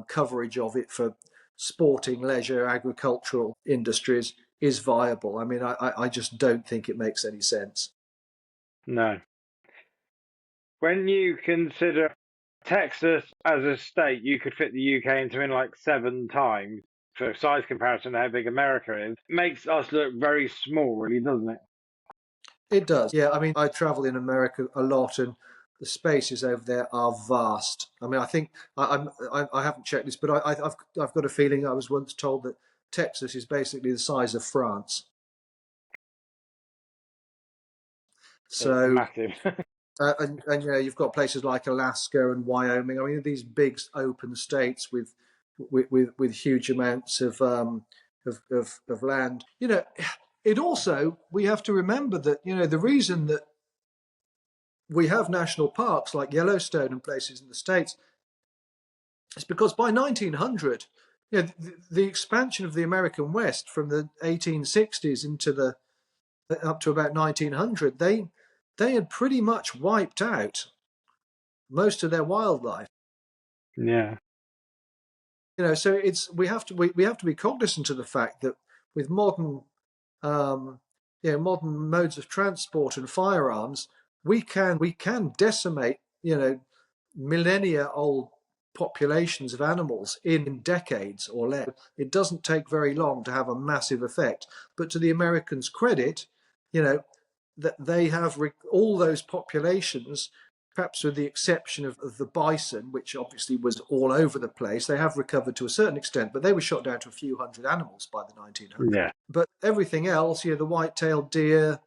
coverage of it for sporting, leisure, agricultural industries, is viable. I mean, I just don't think it makes any sense. No. When you consider Texas as a state, you could fit the UK into in like 7 times for size comparison to how big America is. It makes us look very small, really, doesn't it? It does. Yeah, I mean, I travel in America a lot, and the spaces over there are vast. I mean, I think I haven't checked this, but I've got a feeling I was once told that Texas is basically the size of France. It's So, massive. and yeah, you've got places like Alaska and Wyoming. I mean, these big open states with huge amounts of land. You know, it also, we have to remember that, you know, the reason that we have national parks like Yellowstone and places in the States is because by 1900, you know, the expansion of the American West from the 1860s into the up to about 1900, they had pretty much wiped out most of their wildlife. Yeah. You know, so it's we have to be cognizant of the fact that with um, modern modes of transport and firearms, we can decimate, you know, millennia old populations of animals in decades or less. It doesn't take very long to have a massive effect. But to the Americans' credit, you know, that they have all those populations, perhaps with the exception of the bison, which obviously was all over the place, they have recovered to a certain extent, but they were shot down to a few hundred animals by the 1900s. Yeah. But everything else, you know, the white-tailed deer,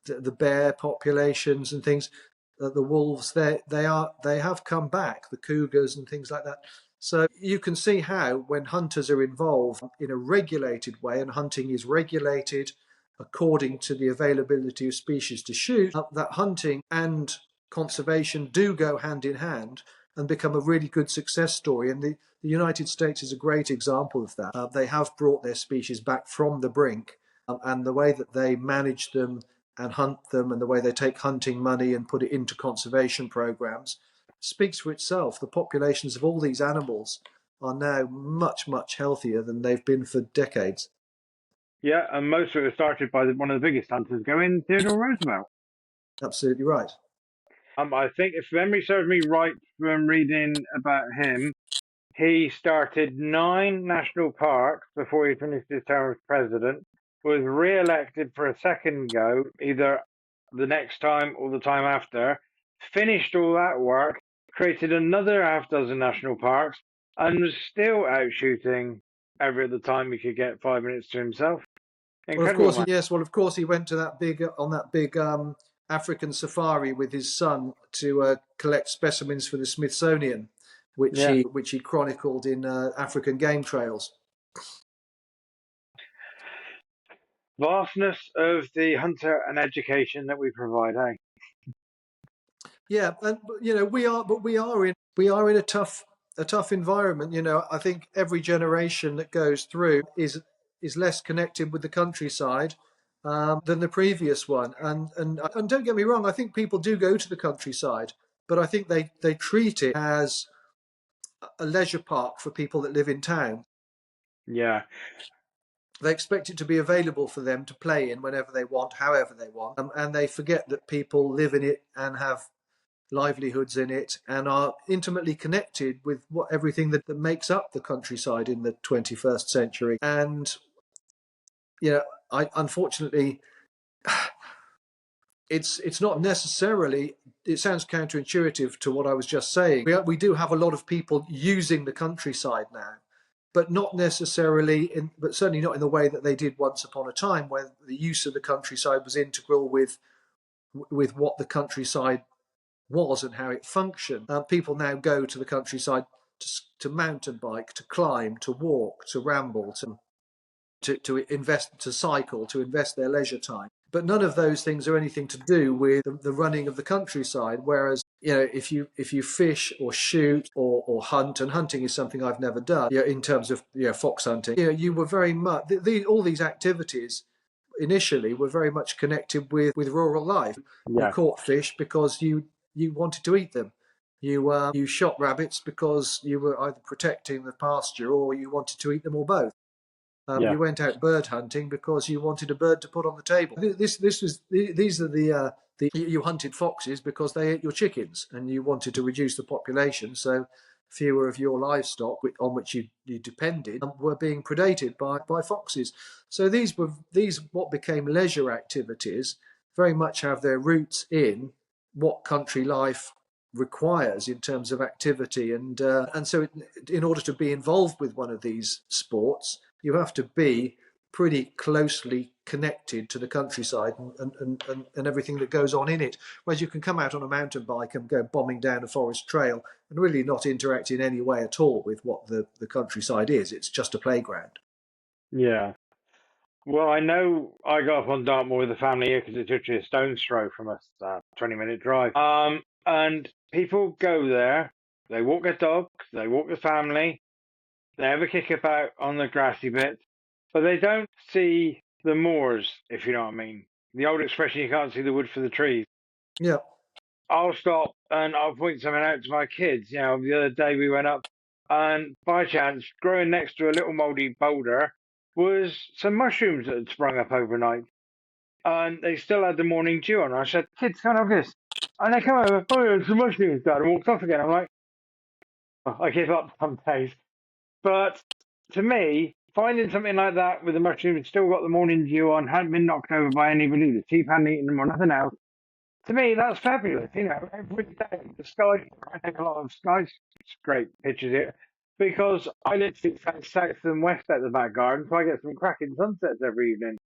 the bear populations and things, the wolves, they have come back, the cougars and things like that. So you can see how when hunters are involved in a regulated way, and hunting is regulated according to the availability of species to shoot, that hunting and conservation do go hand in hand and become a really good success story. And the United States is a great example of that. They have brought their species back from the brink, and the way that they manage them and hunt them, and the way they take hunting money and put it into conservation programs, speaks for itself. The populations of all these animals are now much, much healthier than they've been for decades. Yeah, and most of it was started by one of the biggest hunters going, Theodore Roosevelt. Absolutely right. I think if memory serves me right from reading about him, he started 9 national parks before he finished his term as president, was re-elected for a second go, either the next time or the time after, finished all that work, created another half dozen national parks, and was still out shooting every other time he could get 5 minutes to himself. Well, of Incredible, course, man. yes. Well, of course, he went to that big African safari with his son to collect specimens for the Smithsonian, Yeah. which he chronicled in African Game Trails. Vastness of the hunter and education that we provide, hey? Yeah, and you know we are in a tough environment. You know, I think every generation that goes through is less connected with the countryside than the previous one. And don't get me wrong, I think people do go to the countryside, but I think they treat it as a leisure park for people that live in town. Yeah. They expect it to be available for them to play in whenever they want, however they want, and they forget that people live in it and have livelihoods in it and are intimately connected with everything that makes up the countryside in the 21st century. And you know, I unfortunately, it's not necessarily. It sounds counterintuitive to what I was just saying. We do have a lot of people using the countryside now, but not necessarily but certainly not in the way that they did once upon a time, where the use of the countryside was integral with what the countryside was and how it functioned. People now go to the countryside to mountain bike, to climb, to walk, to ramble, to invest, to cycle, to invest their leisure time. But none of those things are anything to do with the running of the countryside. Whereas if you fish or shoot or hunt, and hunting is something I've never done, in terms of fox hunting, you were very much all these activities initially were very much connected with rural life. You Yeah. caught fish because you wanted to eat them. You shot rabbits because you were either protecting the pasture or you wanted to eat them, or both. Yeah. You went out bird hunting because you wanted a bird to put on the table. These are the you hunted foxes because they ate your chickens and you wanted to reduce the population, so fewer of your livestock on which you depended were being predated by foxes. So these what became leisure activities very much have their roots in what country life requires in terms of activity, and so in order to be involved with one of these sports, you have to be pretty closely connected to the countryside and everything that goes on in it. Whereas you can come out on a mountain bike and go bombing down a forest trail and really not interact in any way at all with what the countryside is. It's just a playground. Yeah. Well, I know I got up on Dartmoor with the family here because it's literally a stone's throw from us, 20-minute drive. And people go there, they walk their dogs, they walk the family, they have a kick about on the grassy bit, but they don't see the moors, if you know what I mean. The old expression, you can't see the wood for the trees. Yeah, I'll stop and I'll point something out to my kids. You know, the other day we went up and by chance, growing next to a little mouldy boulder was some mushrooms that had sprung up overnight. And they still had the morning dew on. I said, kids, come and have this. And they come over, oh, there's some mushrooms, Dad, and walked off again. I'm like, oh, I give up some days. But to me, finding something like that with the mushrooms still got the morning dew on, hadn't been knocked over by anybody, the sheep hadn't eaten them or nothing else, to me, that's fabulous. You know, every day the sky. I take a lot of sky great pictures here because I literally face south and west at the back garden, so I get some cracking sunsets every evening.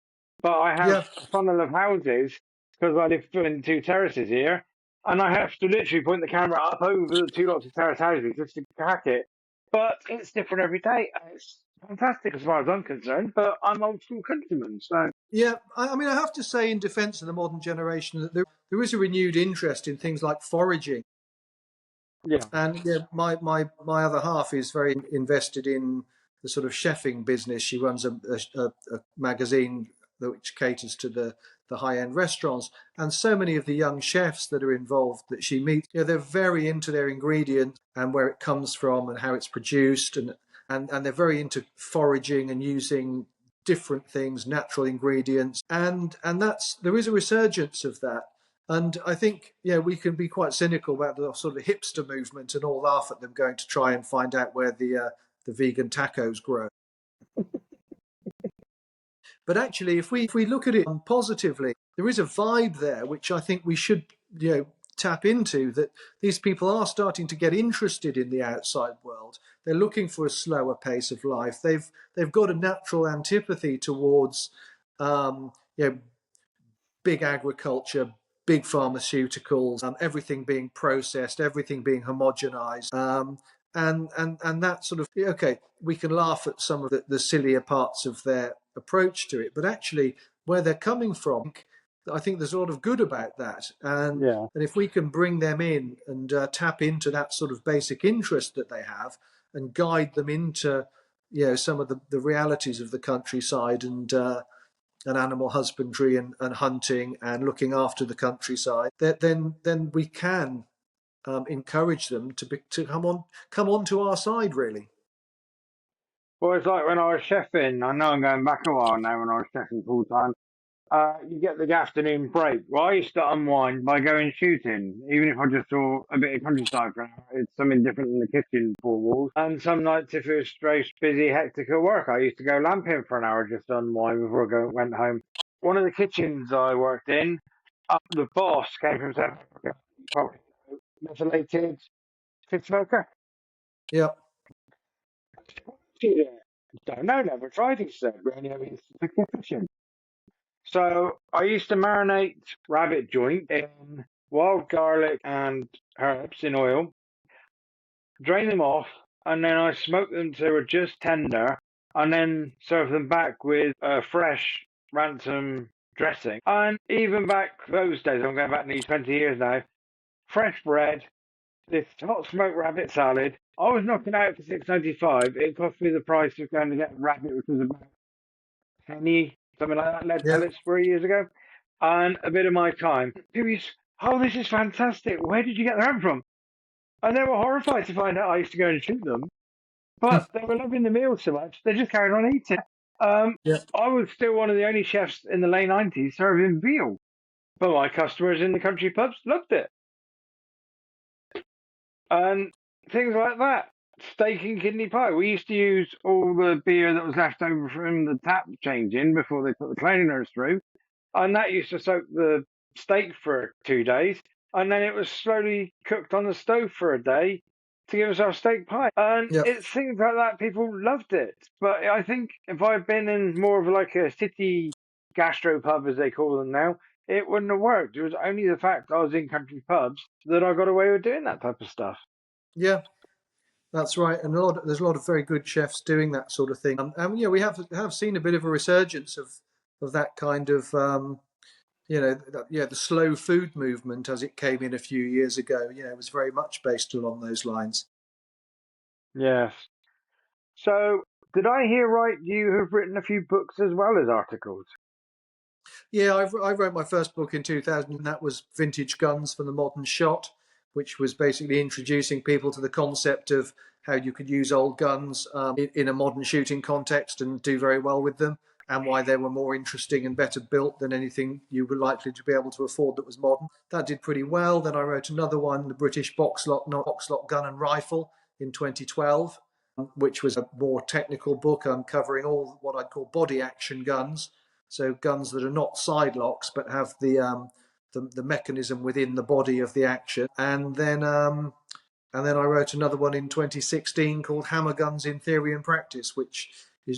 But I have yeah, a funnel of houses because I live in two terraces here, and I have to literally point the camera up over the two lots of terrace houses just to crack it. But it's different every day, and it's fantastic as far as I'm concerned. But I'm old school countryman, so yeah. I mean, I have to say, in defence of the modern generation, that there is a renewed interest in things like foraging. yeah, And yeah, my other half is very invested in the sort of chefing business. She runs a magazine which caters to the high end restaurants, and so many of the young chefs that are involved that she meets, they're very into their ingredients and where it comes from and how it's produced, and they're very into foraging and using different things, natural ingredients, and that's there is a resurgence of that. And I think, we can be quite cynical about the sort of hipster movement and all laugh at them going to try and find out where the vegan tacos grow. But actually, if we look at it positively, there is a vibe there which I think we should tap into. That these people are starting to get interested in the outside world. They're looking for a slower pace of life. They've got a natural antipathy towards um, you know big agriculture, big pharmaceuticals, everything being processed, everything being homogenized. And that sort of, okay, we can laugh at some of the sillier parts of their approach to it, but actually, where they're coming from, I think there's a lot of good about that. yeah. And if we can bring them in and tap into that sort of basic interest that they have and guide them into some of the realities of the countryside and animal husbandry and hunting and looking after the countryside, then we can encourage them to come on to our side, really. Well, it's like when I was chefing. I know I'm going back a while now. When I was chefing full time, you get the afternoon break. Well, I used to unwind by going shooting, even if I just saw a bit of countryside for an hour. It's something different than the kitchen four walls. And some nights, if it was straight busy, hectic at work, I used to go lamping for an hour just to unwind before went home. One of the kitchens I worked in, the boss came from South Africa, probably methylated fish smoker. Yeah, Yeah. Don't know, never tried, he said. We only have instant fishing. So I used to marinate rabbit joint in wild garlic and herbs in oil, drain them off, and then I smoke them till they're just tender, and then serve them back with a fresh ransom dressing. And even back those days, I'm going back nearly 20 years now, fresh bread, this hot smoked rabbit salad. I was knocking out for £6.95. It cost me the price of going to get rabbit, which was about a penny, something like that, lead Yeah. pellets 3 years ago, and a bit of my time. People used, oh, this is fantastic. Where did you get them from? And they were horrified to find out I used to go and shoot them. But they were loving the meal so much, they just carried on eating. Um, Yeah. I was still one of the only chefs in the late 90s serving veal. But my customers in the country pubs loved it. And things like that. Steak and kidney pie. We used to use all the beer that was left over from the tap changing before they put the cleaners through. And that used to soak the steak for 2 days. And then it was slowly cooked on the stove for a day to give us our steak pie. And Yeah. it's things like that. People loved it. But I think if I'd been in more of like a city gastropub, as they call them now, it wouldn't have worked. It was only the fact I was in country pubs that I got away with doing that type of stuff. Yeah. That's right, and there's a lot of very good chefs doing that sort of thing. And yeah, we have seen a bit of a resurgence of that kind of the slow food movement as it came in a few years ago. It was very much based along those lines. Yes. So, did I hear right? You have written a few books as well as articles. Yeah, I wrote my first book in 2000, and that was Vintage Guns for the Modern Shot, which was basically introducing people to the concept of how you could use old guns in a modern shooting context and do very well with them, and why they were more interesting and better built than anything you were likely to be able to afford that was modern. That did pretty well. Then I wrote another one, the British Box-Lock Gun and Rifle, in 2012, which was a more technical book covering all what I'd call body action guns. So guns that are not side locks but have the mechanism within the body of the action. And then I wrote another one in 2016 called Hammer Guns in Theory and Practice, which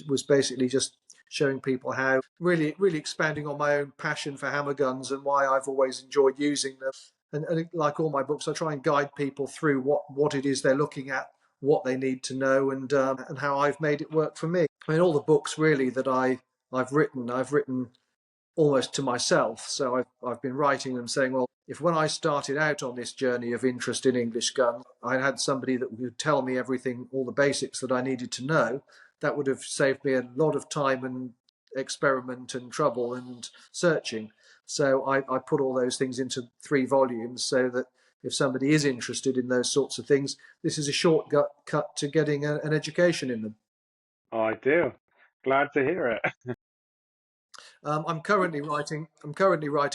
was basically just showing people how really expanding on my own passion for hammer guns and why I've always enjoyed using them. And like all my books, I try and guide people through what it is they're looking at, what they need to know, and how I've made it work for me. I mean, all the books really that I've written almost to myself. So I've been writing them saying, well, if when I started out on this journey of interest in English guns, I had somebody that would tell me everything, all the basics that I needed to know, that would have saved me a lot of time and experiment and trouble and searching. So I put all those things into 3 volumes so that if somebody is interested in those sorts of things, this is a shortcut to getting an education in them. I do. Glad to hear it. I'm currently writing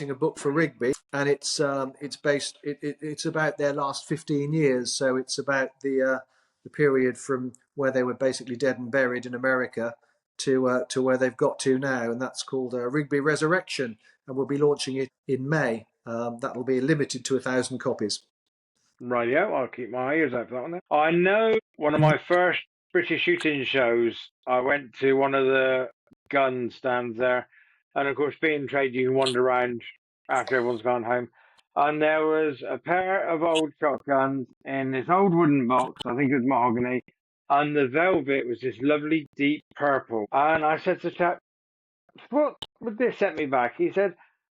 a book for Rigby, and it's about their last 15 years. So it's about the period from where they were basically dead and buried in America to where they've got to now, and that's called Rigby Resurrection, and we'll be launching it in May. That'll be limited to 1,000 copies. Rightio, I'll keep my ears out for that one then. I know one of my first British shooting shows, I went to one of the gun stands there. And of course, being trade, you can wander around after everyone's gone home. And there was a pair of old shotguns in this old wooden box, I think it was mahogany. And the velvet was this lovely deep purple. And I said to the chap, what would this set me back? He said,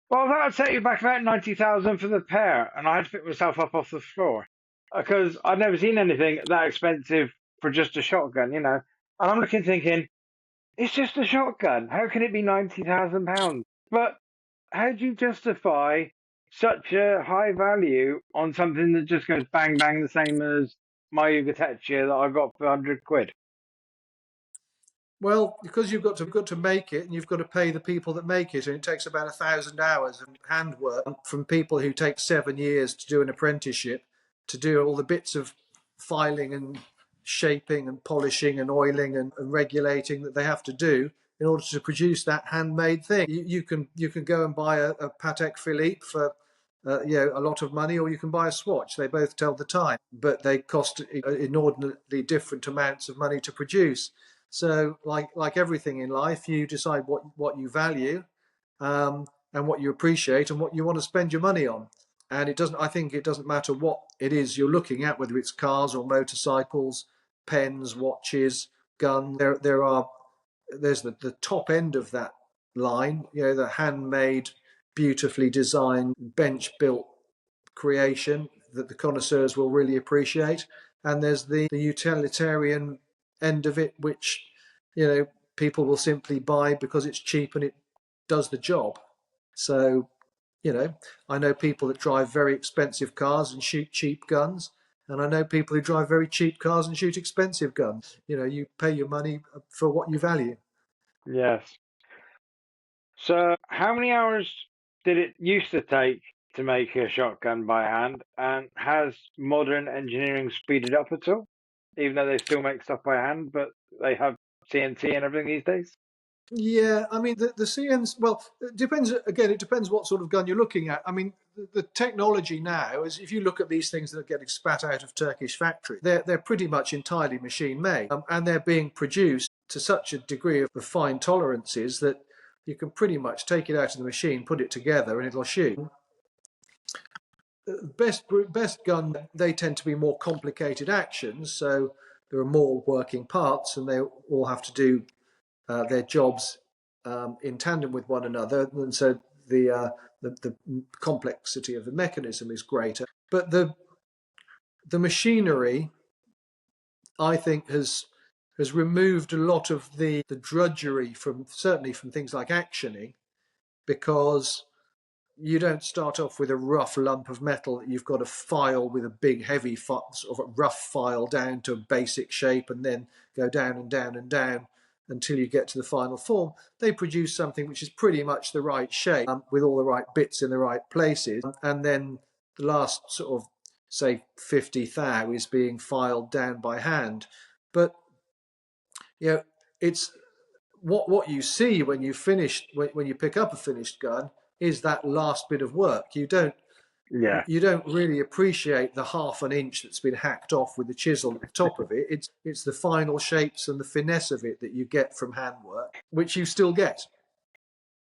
well, that would set you back about 90,000 for the pair. And I had to pick myself up off the floor because I'd never seen anything that expensive for just a shotgun, you know. And I'm looking thinking, it's just a shotgun. How can it be £90,000? But how do you justify such a high value on something that just goes bang bang the same as my Ugatetia that I got for 100 quid? Well, because you've got to make it, and you've got to pay the people that make it, and it takes about 1,000 hours of handwork from people who take 7 years to do an apprenticeship, to do all the bits of filing and shaping and polishing and oiling and regulating that they have to do in order to produce that handmade thing. You can go and buy a Patek Philippe for a lot of money, or you can buy a Swatch. They both tell the time, but they cost inordinately different amounts of money to produce. So, like everything in life, you decide what you value, and what you appreciate, and what you want to spend your money on. And it doesn't. I think it doesn't matter what it is you're looking at, whether it's cars or motorcycles, pens, watches, guns. There's the top end of that line. The handmade, beautifully designed, bench built creation that the connoisseurs will really appreciate, and there's the utilitarian end of it, which people will simply buy because it's cheap and it does the job. So I know people that drive very expensive cars and shoot cheap guns, and I know people who drive very cheap cars and shoot expensive guns. You pay your money for what you value. Yes. So, how many hours did it used to take to make a shotgun by hand, and has modern engineering speeded up at all? Even though they still make stuff by hand, but they have CNC and everything these days? Yeah, I mean the CNs. Well, it depends. Again, it depends what sort of gun you're looking at. I mean, the technology now is, if you look at these things that are getting spat out of Turkish factories, they're pretty much entirely machine made, and they're being produced to such a degree of fine tolerances that you can pretty much take it out of the machine, put it together, and it'll shoot. Best gun, they tend to be more complicated actions, so there are more working parts, and they all have to do their jobs in tandem with one another, and so the complexity of the mechanism is greater. But the machinery, I think, has removed a lot of the drudgery from, certainly from things like actioning, because you don't start off with a rough lump of metal that you've got to file with a big heavy sort of a rough file down to a basic shape, and then go down and down and down until you get to the final form. They produce something which is pretty much the right shape, with all the right bits in the right places, and then the last sort of, say, 50 thou is being filed down by hand. But it's what you see when you when you pick up a finished gun is that last bit of work. Yeah. You don't really appreciate the half an inch that's been hacked off with the chisel at the top of it. It's the final shapes and the finesse of it that you get from handwork, which you still get.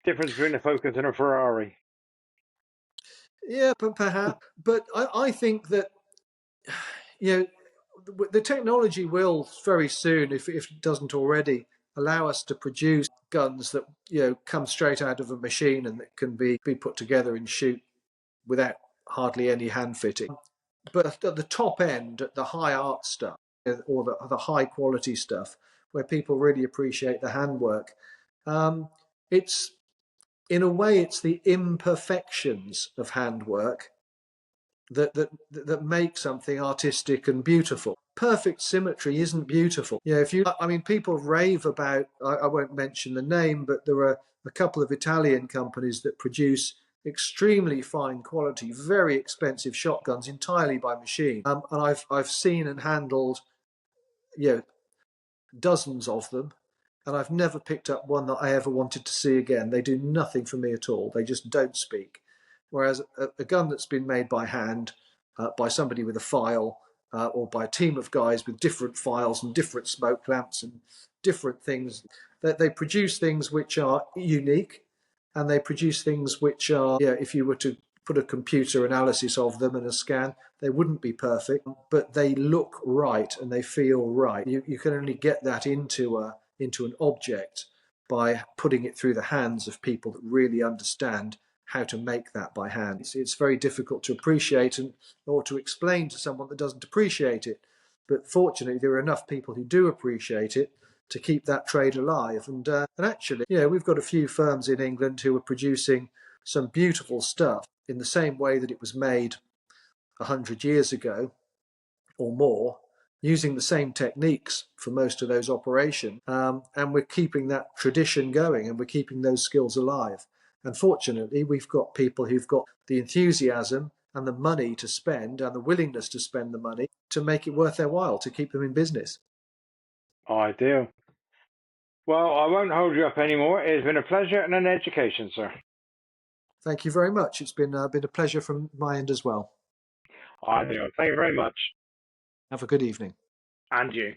Difference between a Focus and a Ferrari. Yeah, but perhaps. But I think that you know the technology will very soon, if it doesn't already, allow us to produce guns that come straight out of a machine and that can be put together and shoot without hardly any hand fitting. But at the top end, at the high art stuff, or the high quality stuff, where people really appreciate the handwork, it's in a way it's the imperfections of handwork that make something artistic and beautiful. Perfect symmetry isn't beautiful. If you, I mean, people rave about. I won't mention the name, but there are a couple of Italian companies that produce extremely fine quality, very expensive shotguns entirely by machine. And I've seen and handled, you know, dozens of them, and I've never picked up one that I ever wanted to see again. They do nothing for me at all. They just don't speak. Whereas a gun that's been made by hand, by somebody with a file, or by a team of guys with different files and different smoke lamps and different things, that they produce things which are unique, and they produce things which are, if you were to put a computer analysis of them and a scan, they wouldn't be perfect, but they look right and they feel right. You can only get that into an object by putting it through the hands of people that really understand how to make that by hand. It's very difficult to appreciate or to explain to someone that doesn't appreciate it. But fortunately, there are enough people who do appreciate it to keep that trade alive. And actually, we've got a few firms in England who are producing some beautiful stuff in the same way that it was made 100 years ago or more, using the same techniques for most of those operations. And we're keeping that tradition going, and we're keeping those skills alive. And fortunately, we've got people who've got the enthusiasm and the money to spend and the willingness to spend the money to make it worth their while to keep them in business. Ideal. Well, I won't hold you up anymore. It's been a pleasure and an education, sir. Thank you very much. It's been a pleasure from my end as well. Ideal. Thank you very much. Have a good evening. And you.